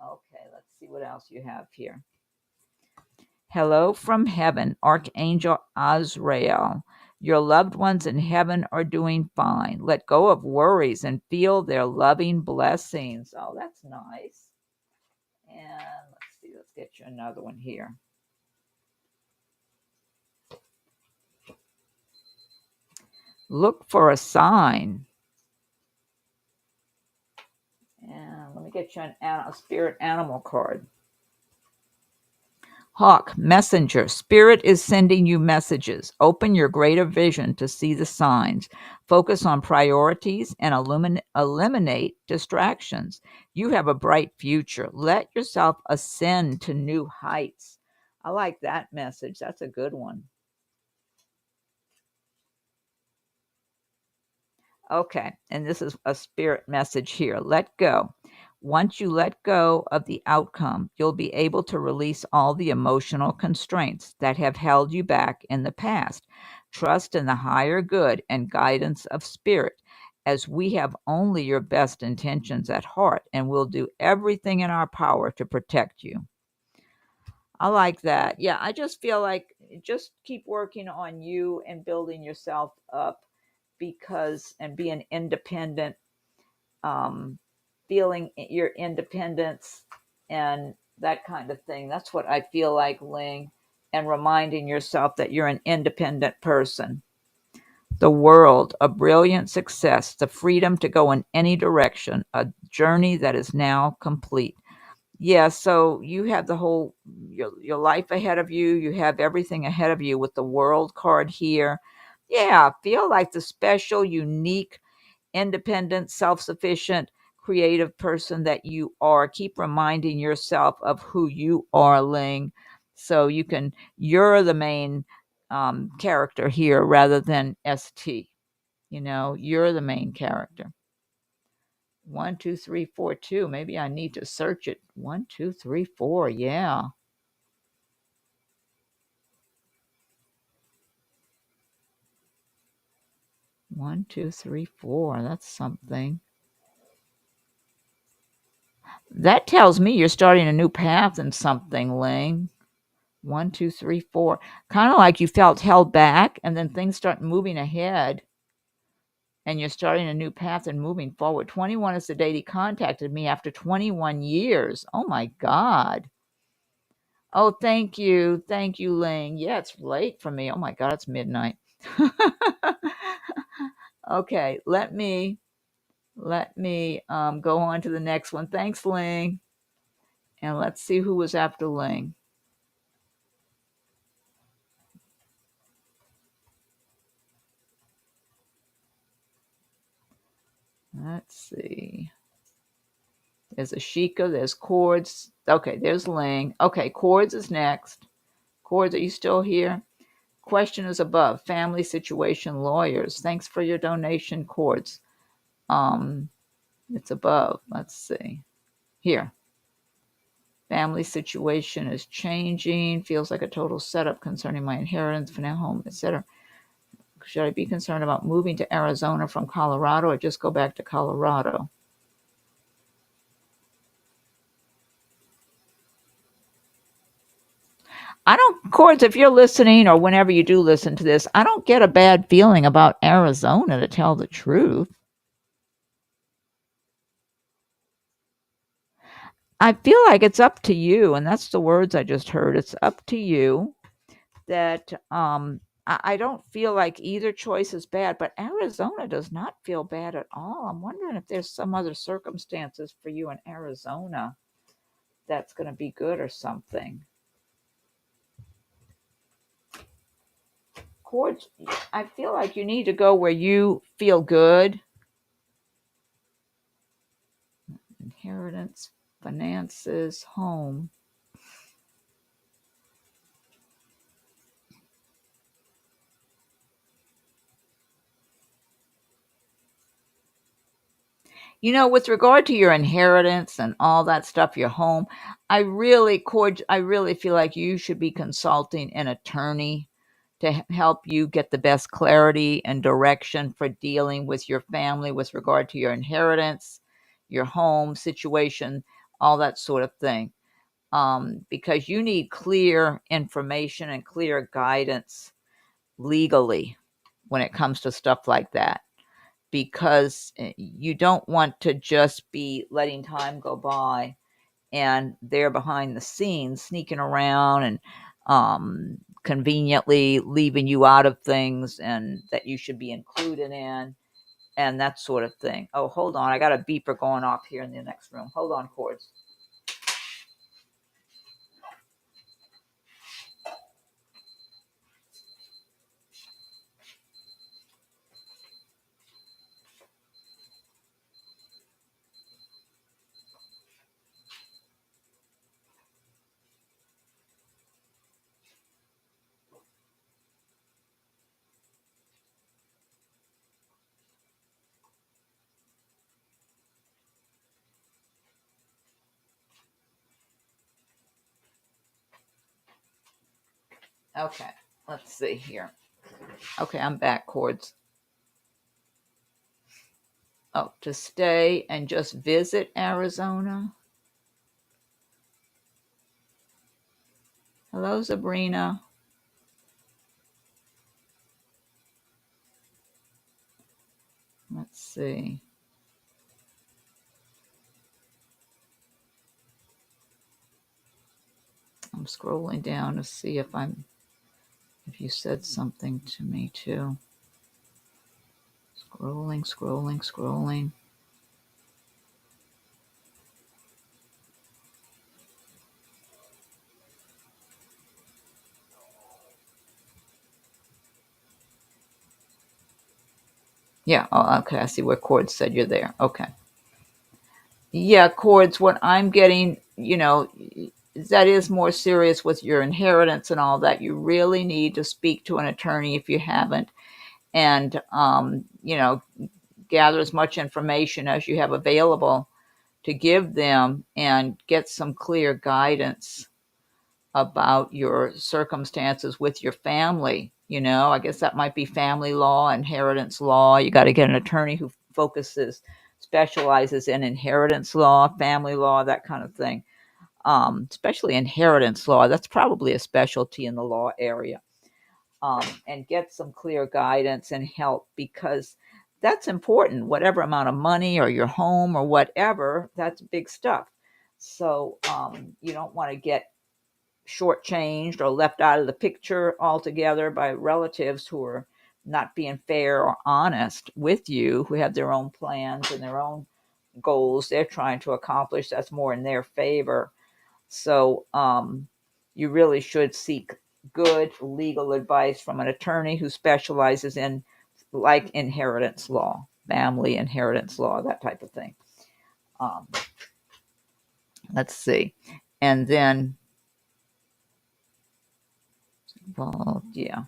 Okay, let's see what else you have here. Hello from heaven, Archangel Azrael. Your loved ones in heaven are doing fine. Let go of worries and feel their loving blessings. Oh, that's nice. And let's see, let's get you another one here. Look for a sign. And let me get you a spirit animal card. Hawk, messenger, spirit is sending you messages. Open your greater vision to see the signs. Focus on priorities and eliminate distractions. You have a bright future. Let yourself ascend to new heights. I like that message. That's a good one. Okay, and this is a spirit message here. Let go. Once you let go of the outcome, you'll be able to release all the emotional constraints that have held you back in the past. Trust in the higher good and guidance of spirit, as we have only your best intentions at heart and will do everything in our power to protect you. I like that. Yeah, I just feel like just keep working on you and building yourself up because and being independent, um, feeling your independence and that kind of thing. That's what I feel like, Ling, and reminding yourself that you're an independent person. The world, a brilliant success, the freedom to go in any direction, a journey that is now complete. Yeah, so you have the whole your life ahead of you. You have everything ahead of you with the world card here. Yeah, feel like the special, unique, independent, self-sufficient, creative person that you are. Keep reminding yourself of who you are, Ling, so you're the main character here rather than ST. You're the main character. 1 2 3 4 2. Maybe I need to search it. 1 2 3 4. Yeah. 1 2 3 4. That's something. That tells me you're starting a new path in something, Ling. 1 2 3 4. Kind of like you felt held back, and then things start moving ahead, and you're starting a new path and moving forward. 21 is the date he contacted me after 21 years. Oh my God. Oh, thank you, Ling. Yeah, it's late for me. Oh my God, it's midnight. Okay, let me go on to the next one. Thanks, Ling. And let's see who was after Ling. Let's see. There's Ashika, there's Chords. Okay, there's Ling. Okay, Chords is next. Chords, are you still here? Question is above. Family situation lawyers. Thanks for your donation, Chords. It's above. Let's see. Here. Family situation is changing. Feels like a total setup concerning my inheritance, financial home, etc. Should I be concerned about moving to Arizona from Colorado or just go back to Colorado? I don't, Cords, if you're listening or whenever you do listen to this, I don't get a bad feeling about Arizona, to tell the truth. I feel like it's up to you, and that's the words I just heard. It's up to you that I don't feel like either choice is bad, but Arizona does not feel bad at all. I'm wondering if there's some other circumstances for you in Arizona that's going to be good or something. Cords, I feel like you need to go where you feel good. Inheritance, finances, home. With regard to your inheritance and all that stuff, your home, I really feel like you should be consulting an attorney to help you get the best clarity and direction for dealing with your family with regard to your inheritance, your home situation, all that sort of thing. Because you need clear information and clear guidance legally when it comes to stuff like that, because you don't want to just be letting time go by and they're behind the scenes sneaking around and conveniently leaving you out of things and that you should be included in and that sort of thing. Oh, hold on. I got a beeper going off here in the next room. Hold on, Cords. Okay, let's see here. Okay, I'm back, Cords. Oh, to stay and just visit Arizona. Hello, Sabrina. Let's see. I'm scrolling down to see if you said something to me too. Scrolling. Yeah, oh, okay, I see where Cords said you're there. Okay. Yeah, Cords, what I'm getting, that is more serious with your inheritance and all that. You really need to speak to an attorney if you haven't, and, gather as much information as you have available to give them and get some clear guidance about your circumstances with your family. I guess that might be family law, inheritance law. You got to get an attorney who specializes in inheritance law, family law, that kind of thing. Especially inheritance law. That's probably a specialty in the law area. And get some clear guidance and help, because that's important. Whatever amount of money or your home or whatever, that's big stuff. So you don't want to get shortchanged or left out of the picture altogether by relatives who are not being fair or honest with you, who have their own plans and their own goals they're trying to accomplish that's more in their favor. So you really should seek good legal advice from an attorney who specializes in, like, inheritance law, family inheritance law, that type of thing. Um, let's see. And then, well, yeah.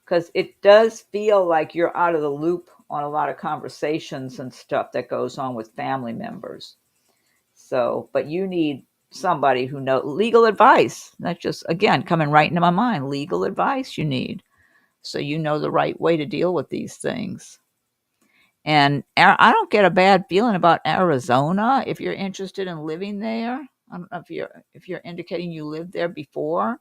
Because it does feel like you're out of the loop on a lot of conversations and stuff that goes on with family members. So, but you need somebody who knows legal advice. That's just, again, coming right into my mind. Legal advice you need. So you know the right way to deal with these things. And I don't get a bad feeling about Arizona if you're interested in living there. I don't know if you're indicating you lived there before.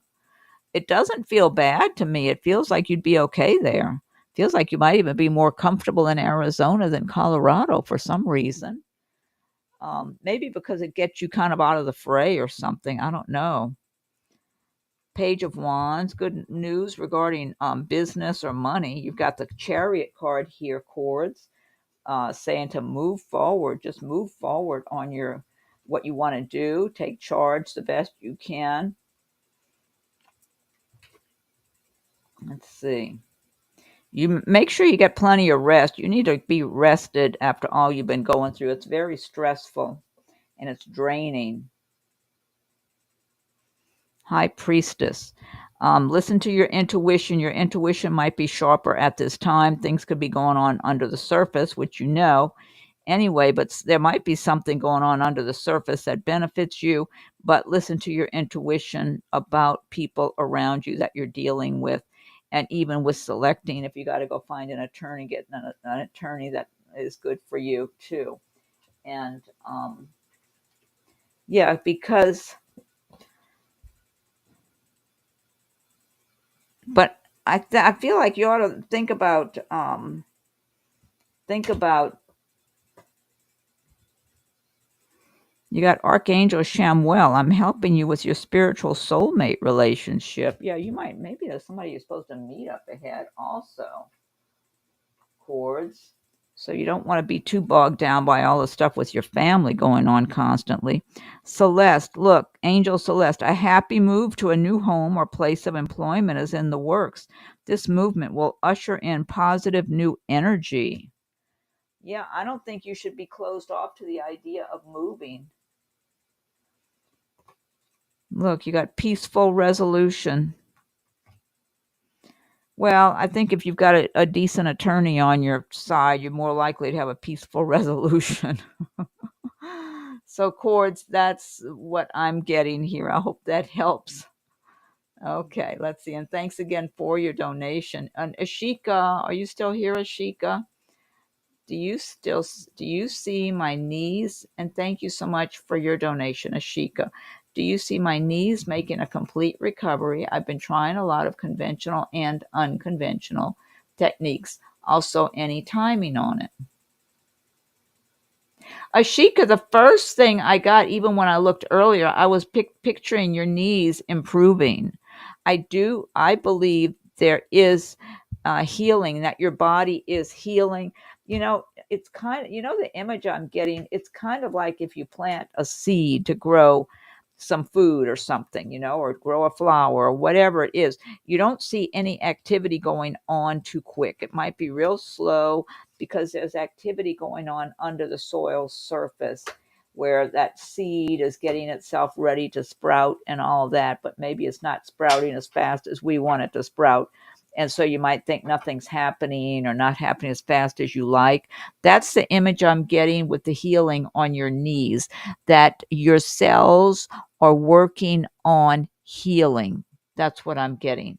It doesn't feel bad to me. It feels like you'd be okay there. Feels like you might even be more comfortable in Arizona than Colorado for some reason. Maybe because it gets you kind of out of the fray or something. I don't know. Page of Wands, good news regarding business or money. You've got the Chariot card here, Cords, saying to move forward. Just move forward on what you want to do. Take charge the best you can. Let's see. You make sure you get plenty of rest. You need to be rested after all you've been going through. It's very stressful and it's draining. High Priestess. Listen to your intuition. Your intuition might be sharper at this time. Things could be going on under the surface, which you know anyway, but there might be something going on under the surface that benefits you. But listen to your intuition about people around you that you're dealing with. And even with selecting, if you got to go find an attorney, get an attorney that is good for you too. And yeah, because, but I feel like you ought to think about you got Archangel Shamuel. I'm helping you with your spiritual soulmate relationship. Yeah, you might, maybe there's somebody you're supposed to meet up ahead also. Chords. So you don't want to be too bogged down by all the stuff with your family going on constantly. Celeste, look, Angel Celeste, a happy move to a new home or place of employment is in the works. This movement will usher in positive new energy. Yeah, I don't think you should be closed off to the idea of moving. Look, you got peaceful resolution. Well, I think if you've got a decent attorney on your side, you're more likely to have a peaceful resolution. So, Chords, that's what I'm getting here. I hope that helps. Okay, let's see. And thanks again for your donation. And Ashika, are you still here, Ashika? Do you see my knees? And thank you so much for your donation, Ashika. Do you see my knees making a complete recovery? I've been trying a lot of conventional and unconventional techniques. Also, any timing on it. Ashika, the first thing I got, even when I looked earlier, I was picturing your knees improving. I believe there is healing, that your body is healing. It's kind of, the image I'm getting, it's kind of like if you plant a seed to grow some food or something, or grow a flower or whatever it is. You don't see any activity going on too quick. It might be real slow because there's activity going on under the soil surface where that seed is getting itself ready to sprout and all that, but maybe it's not sprouting as fast as we want it to sprout. And so you might think nothing's happening or not happening as fast as you like. That's the image I'm getting with the healing on your knees, that your cells are working on healing. That's what I'm getting.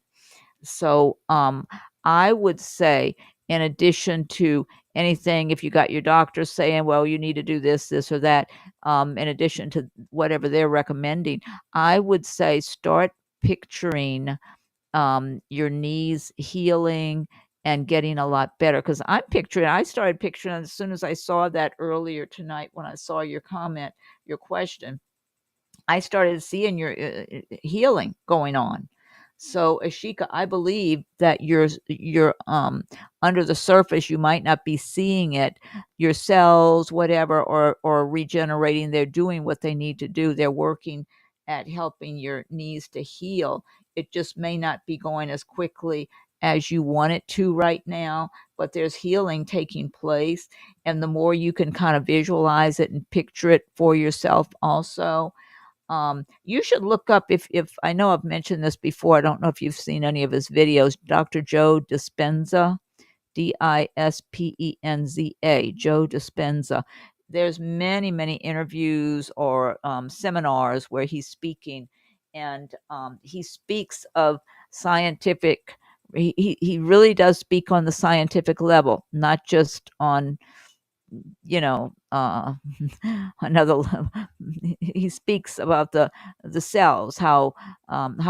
So I would say, in addition to anything, if you got your doctor saying, well, you need to do this or that, in addition to whatever they're recommending, I would say start picturing your knees healing and getting a lot better. Because I started picturing as soon as I saw that earlier tonight when I saw your comment, your question. I started seeing your healing going on. So, Ashika, I believe that you're under the surface. You might not be seeing it. Your cells, whatever, or regenerating. They're doing what they need to do. They're working at helping your knees to heal. It just may not be going as quickly as you want it to right now, but there's healing taking place. And the more you can kind of visualize it and picture it for yourself also, you should look up, if I know I've mentioned this before. I don't know if you've seen any of his videos. Dr. Joe Dispenza, Dispenza, Joe Dispenza. There's many interviews or seminars where he's speaking, and he speaks of scientific. He really does speak on the scientific level, not just on another he speaks about the cells, how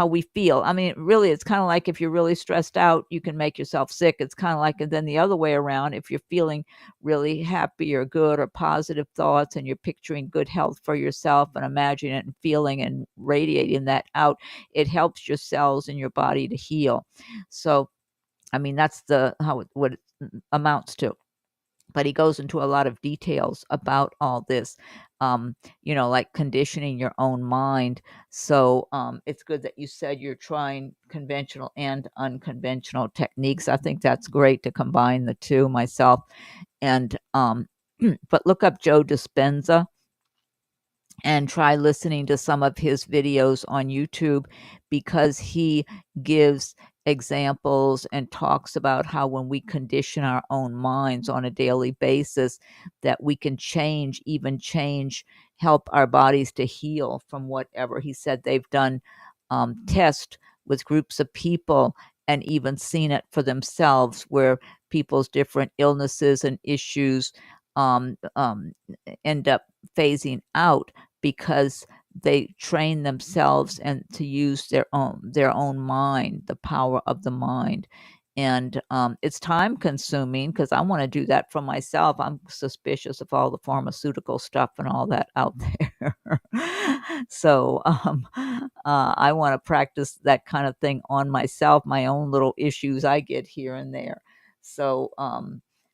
we feel. I mean, really, it's kind of like if you're really stressed out, you can make yourself sick. It's kind of like, and then the other way around, if you're feeling really happy or good or positive thoughts and you're picturing good health for yourself and imagining it and feeling and radiating that out, it helps your cells in your body to heal. So I mean, that's what it amounts to. But he goes into a lot of details about all this, like conditioning your own mind. So it's good that you said you're trying conventional and unconventional techniques. I think that's great to combine the two myself. And but look up Joe Dispenza. and try listening to some of his videos on YouTube, because he gives examples and talks about how when we condition our own minds on a daily basis, that we can help our bodies to heal from whatever. He said they've done tests with groups of people and even seen it for themselves, where people's different illnesses and issues um, um, end up phasing out because they train themselves and to use their own mind, the power of the mind. And it's time consuming, because I want to do that for myself. I'm suspicious of all the pharmaceutical stuff and all that out there. So I want to practice that kind of thing on myself, my own little issues I get here and there. So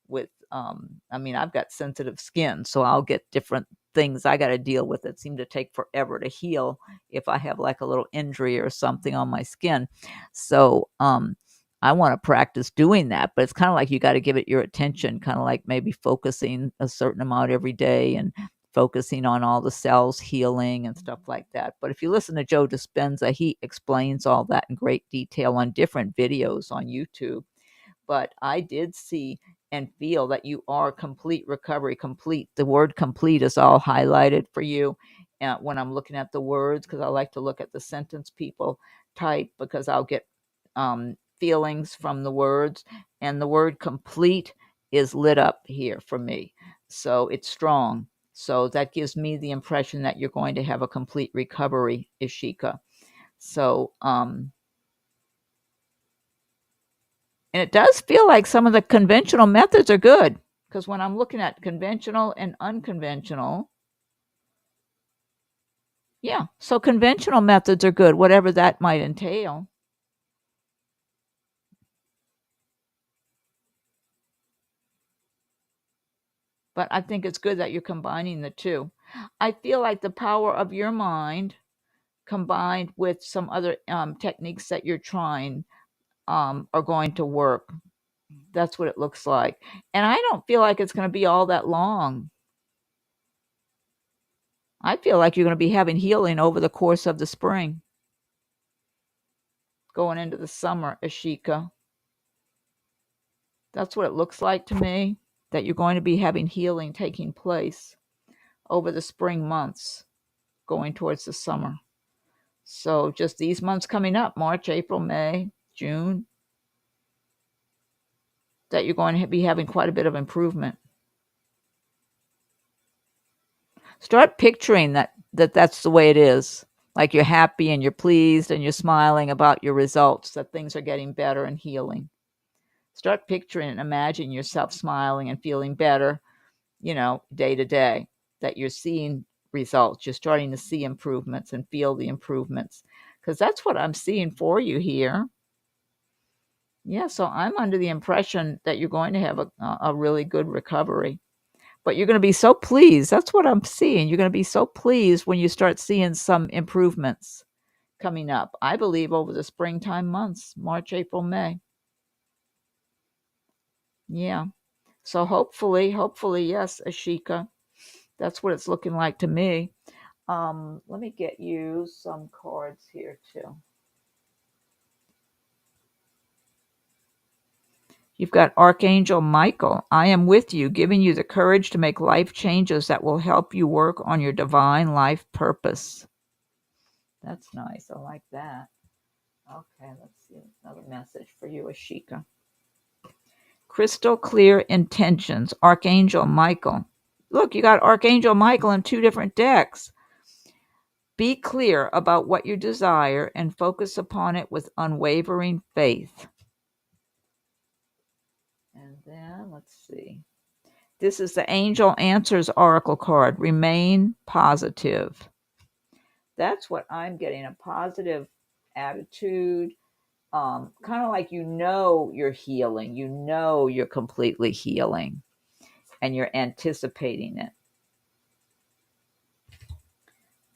with I mean, I've got sensitive skin, so I'll get different things I got to deal with that seem to take forever to heal if I have like a little injury or something on my skin. So I want to practice doing that, but it's kind of like you got to give it your attention, kind of like maybe focusing a certain amount every day and focusing on all the cells healing and stuff like that. But if you listen to Joe Dispenza, he explains all that in great detail on different videos on YouTube. But I did see and feel that you are complete recovery. Complete, the word complete is all highlighted for you when I'm looking at the words, because I like to look at the sentence people type, because I'll get feelings from the words, and the word complete is lit up here for me, so it's strong. So that gives me the impression that you're going to have a complete recovery, Ishika. So and it does feel like some of the conventional methods are good, because when I'm looking at conventional and unconventional, yeah, so conventional methods are good, whatever that might entail. But I think it's good that you're combining the two. I feel like the power of your mind combined with some other techniques that you're trying are going to work. That's what it looks like. And I don't feel like it's going to be all that long. I feel like you're going to be having healing over the course of the spring, going into the summer, Ashika. That's what it looks like to me, that you're going to be having healing taking place over the spring months, going towards the summer. So just these months coming up, March, April, May, June, that you're going to be having quite a bit of improvement. Start picturing that's the way it is. Like you're happy and you're pleased and you're smiling about your results, that things are getting better and healing. Start picturing and imagine yourself smiling and feeling better, day to day, that you're seeing results. You're starting to see improvements and feel the improvements, because that's what I'm seeing for you here. Yeah, so I'm under the impression that you're going to have a really good recovery. But you're going to be so pleased. That's what I'm seeing. You're going to be so pleased when you start seeing some improvements coming up. I believe over the springtime months, March, April, May. Yeah. So hopefully, yes, Ashika. That's what it's looking like to me. Let me get you some cards here too. You've got Archangel Michael. I am with you, giving you the courage to make life changes that will help you work on your divine life purpose. That's nice. I like that. Okay, let's see another message for you, Ashika. Crystal clear intentions, Archangel Michael. Look, you got Archangel Michael in two different decks. Be clear about what you desire and focus upon it with unwavering faith. And then, let's see. This is the Angel Answers Oracle card. Remain positive. That's what I'm getting, a positive attitude. Kind of like you're healing. You're completely healing. And you're anticipating it.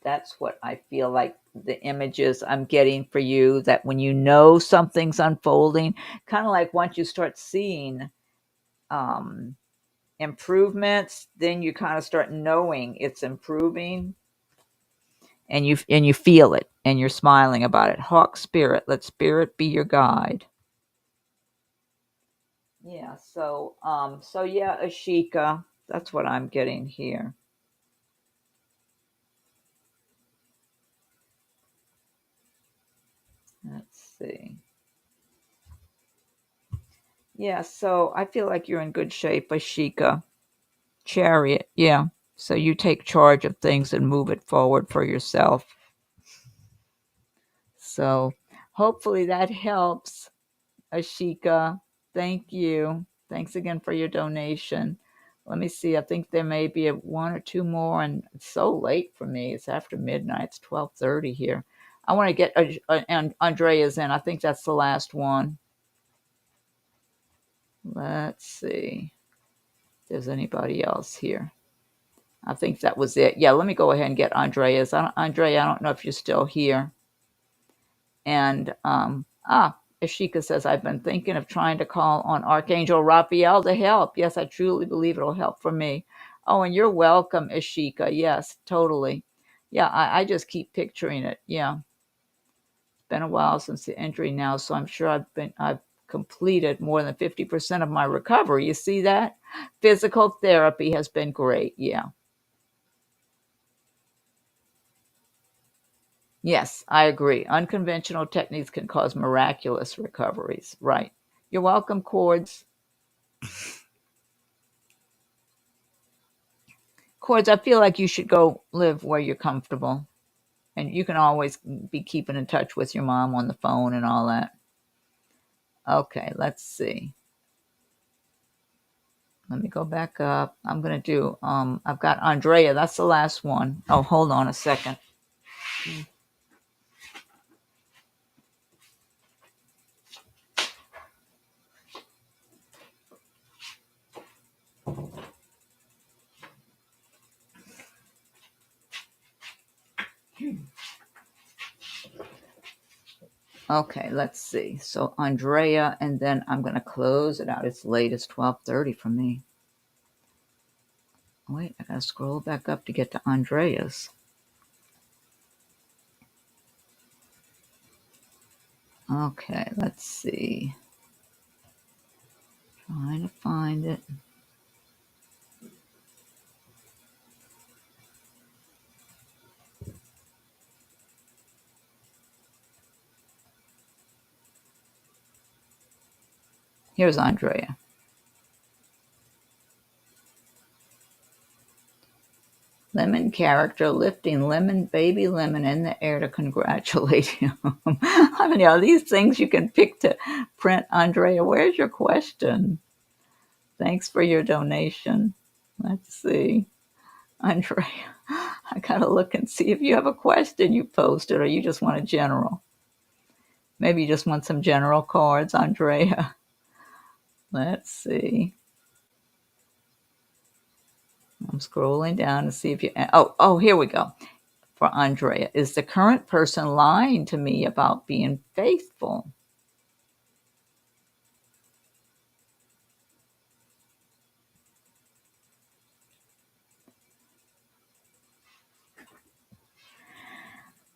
That's what I feel like the images I'm getting for you, that when something's unfolding, kind of like once you start seeing improvements, then you kind of start knowing it's improving. and you feel it, and you're smiling about it. Hawk spirit, let spirit be your guide. Yeah, so yeah, Ashika, that's what I'm getting here. Let's see. Yeah, so I feel like you're in good shape, Ashika. Chariot, yeah. So you take charge of things and move it forward for yourself. So hopefully that helps, Ashika. Thank you. Thanks again for your donation. Let me see. I think there may be one or two more, and it's so late for me. It's after midnight. It's 12:30 here. I want to get Andrea's in. I think that's the last one. Let's see if there's anybody else here. I think that was it. Yeah, let me go ahead and get Andrea's. Andrea, I don't know if you're still here. And Ashika says, I've been thinking of trying to call on Archangel Raphael to help. Yes, I truly believe it'll help for me. Oh, and you're welcome, Ashika. Yes, totally. Yeah, I just keep picturing it. Yeah. It's been a while since the injury now, so I'm sure I've completed more than 50% of my recovery. You see that? Physical therapy has been great. Yeah. Yes, I agree. Unconventional techniques can cause miraculous recoveries. Right. You're welcome, Cords. Cords, I feel like you should go live where you're comfortable. And you can always be keeping in touch with your mom on the phone and all that. Okay, let's see. Let me go back up. I'm going to do, I've got Andrea. That's the last one. Oh, hold on a second. Okay, let's see. So Andrea, and then I'm going to close it out. It's late. It's 12:30 for me. Wait, I got to scroll back up to get to Andrea's. Okay, let's see. Trying to find it. Here's Andrea. Lemon character lifting lemon, baby lemon in the air to congratulate him. I mean, are these things you can pick to print, Andrea? Where's your question? Thanks for your donation. Let's see. Andrea, I gotta look and see if you have a question you posted or you just want a general. Maybe you just want some general cards, Andrea. Let's see. I'm scrolling down to see if you. Oh, here we go. For Andrea, is the current person lying to me about being faithful?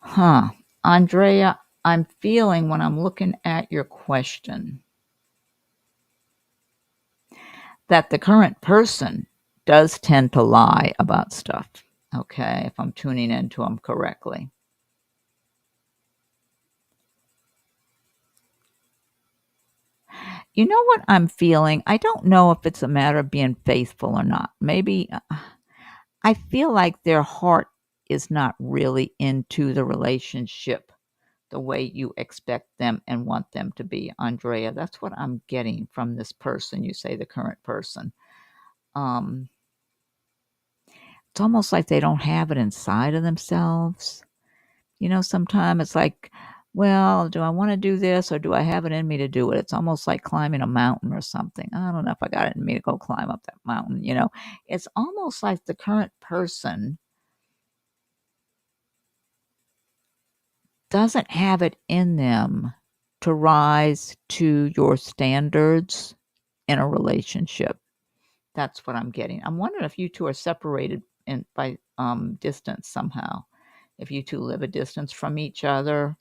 Huh. Andrea, I'm feeling when I'm looking at your question that the current person does tend to lie about stuff. Okay, if I'm tuning into them correctly. You know what I'm feeling? I don't know if it's a matter of being faithful or not. Maybe I feel like their heart is not really into the relationship the way you expect them and want them to be, Andrea. That's what I'm getting from this person. You say the current person. Um, it's almost like they don't have it inside of themselves. You know, sometimes it's like, well, do I want to do this or do I have it in me to do it? It's almost like climbing a mountain or something. I don't know if I got it in me to go climb up that mountain. You know, it's almost like the current person doesn't have it in them to rise to your standards in a relationship. That's what I'm getting. I'm wondering if you two are separated by distance somehow. if you two live a distance from each other,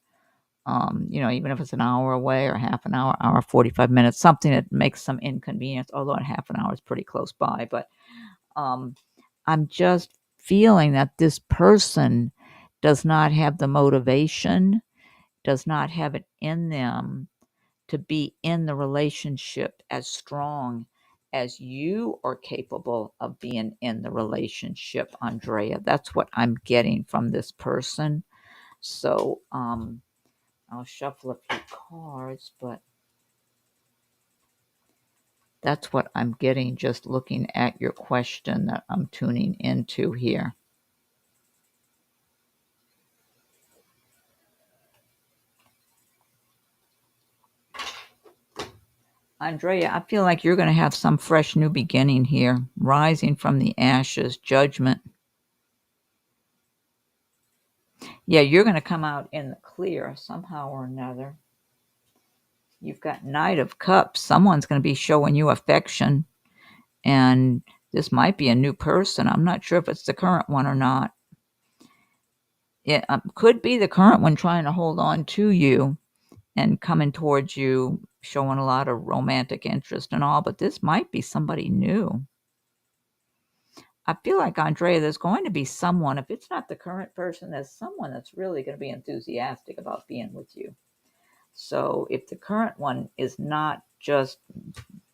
even if it's an hour away or half an hour, 45 minutes, something that makes some inconvenience, although half an hour is pretty close by. But I'm just feeling that this person does not have the motivation, does not have it in them to be in the relationship as strong as you are capable of being in the relationship, Andrea. That's what I'm getting from this person. So I'll shuffle a few cards, but that's what I'm getting just looking at your question that I'm tuning into here. Andrea, I feel like you're going to have some fresh new beginning here, rising from the ashes, judgment. Yeah, you're going to come out in the clear somehow or another. You've got Knight of Cups. Someone's going to be showing you affection, and this might be a new person. I'm not sure if it's the current one or not. It could be the current one trying to hold on to you and coming towards you, showing a lot of romantic interest and all, but this might be somebody new. I feel like, Andrea, there's going to be someone, if it's not the current person, there's someone that's really going to be enthusiastic about being with you. So if the current one is not just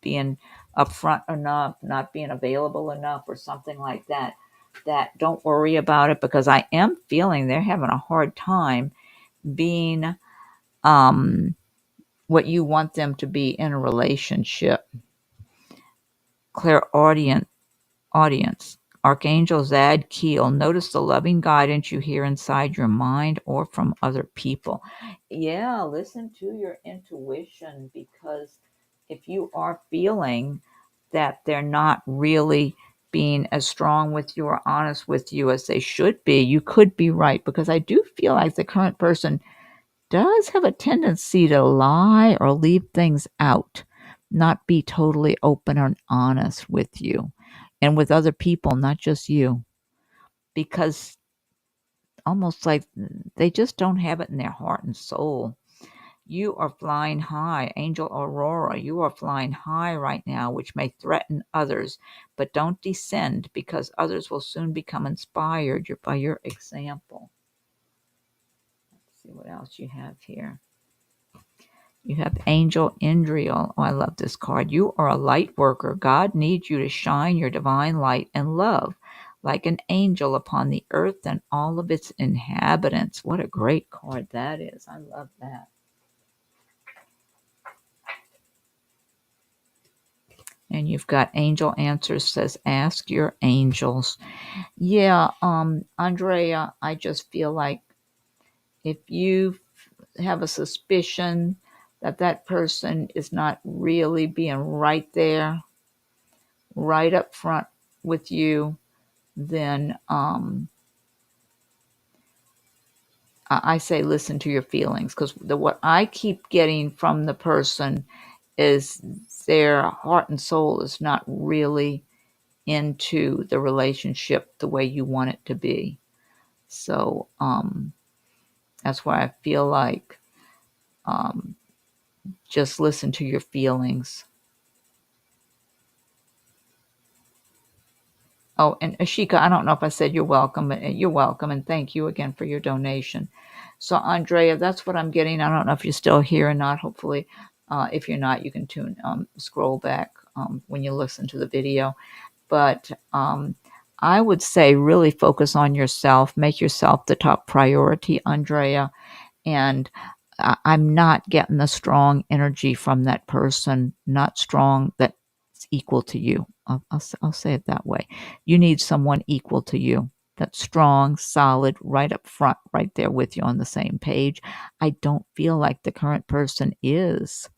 being upfront enough, not being available enough or something like that, don't worry about it, because I am feeling they're having a hard time being what you want them to be in a relationship. Clairaudience. Archangel Zadkiel. Notice the loving guidance you hear inside your mind or from other people. Yeah, listen to your intuition, because if you are feeling that they're not really being as strong with you or honest with you as they should be, you could be right, because I do feel like the current person does have a tendency to lie or leave things out, not be totally open and honest with you and with other people, not just you, because almost like they just don't have it in their heart and soul. You are flying high, Angel Aurora. You are flying high right now, which may threaten others, but don't descend, because others will soon become inspired by your example. Let's see what else you have here. You have Angel Indriel. Oh, I love this card. You are a light worker. God needs you to shine your divine light and love like an angel upon the earth and all of its inhabitants. What a great card that is. I love that. And you've got Angel Answers, says, ask your angels. Yeah, Andrea, I just feel like if you have a suspicion that that person is not really being right there, right up front with you, then I say listen to your feelings, because what I keep getting from the person is their heart and soul is not really into the relationship the way you want it to be. So that's why I feel like just listen to your feelings. Oh, and Ashika, I don't know if I said you're welcome, but you're welcome, and thank you again for your donation. So, Andrea, that's what I'm getting. I don't know if you're still here or not. Hopefully, if you're not, you can scroll back when you listen to the video. But I would say really focus on yourself. Make yourself the top priority, Andrea. And I'm not getting the strong energy from that person, not strong that's equal to you. I'll say it that way. You need someone equal to you, that's strong, solid, right up front, right there with you on the same page. I don't feel like the current person is.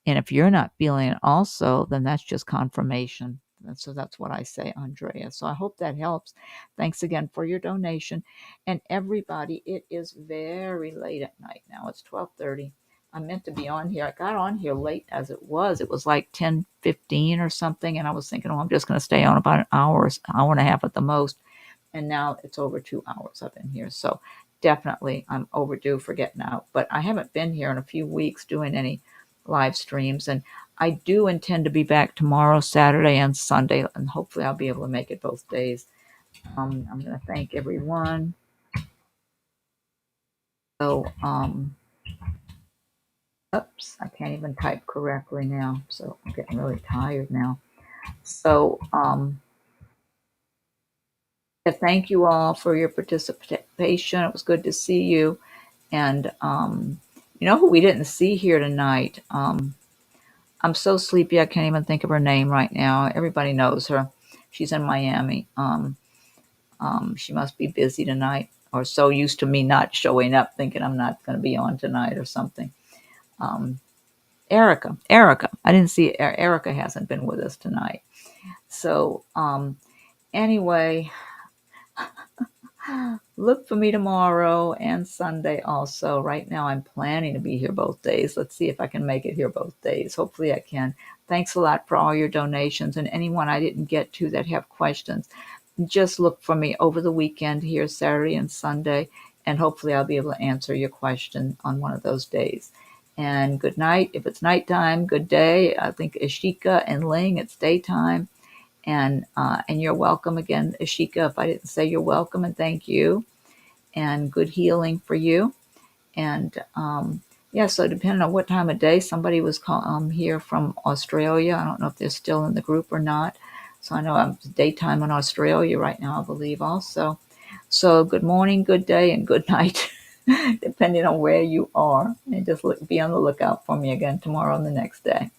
And if you're not feeling it also, then that's just confirmation. And so that's what I say, Andrea. So I hope that helps. Thanks again for your donation. And everybody, it is very late at night now. It's 12:30. I meant to be on here. I got on here late as it was. It was like 10:15 or something. And I was thinking, oh, I'm just going to stay on about an hour and a half at the most. and now it's over 2 hours I've been here. So definitely I'm overdue for getting out. But I haven't been here in a few weeks doing any live streams, and I do intend to be back tomorrow, Saturday, and Sunday, and hopefully I'll be able to make it both days. I'm going to thank everyone. So, oops, I can't even type correctly now. So I'm getting really tired now. So, yeah, thank you all for your participation. It was good to see you. And you know who we didn't see here tonight? I'm so sleepy I can't even think of her name right now. Everybody knows her. She's in Miami. She must be busy tonight, or so used to me not showing up, thinking I'm not going to be on tonight or something. Erica. I didn't see Erica hasn't been with us tonight. So anyway, look for me tomorrow and Sunday also. Right now I'm planning to be here both days. Let's see if I can make it here both days. Hopefully I can. Thanks a lot for all your donations, and anyone I didn't get to that have questions, just look for me over the weekend here, Saturday and Sunday, and hopefully I'll be able to answer your question on one of those days. And good night. If it's nighttime, good day. I think Ashika and Ling, it's daytime. And you're welcome again, Ashika. If I didn't say you're welcome, and thank you. And good healing for you. And yeah, so depending on what time of day, somebody was here from Australia. I don't know if they're still in the group or not. So I know I'm daytime in Australia right now, I believe also. So good morning, good day, and good night, depending on where you are. And just be on the lookout for me again tomorrow and the next day.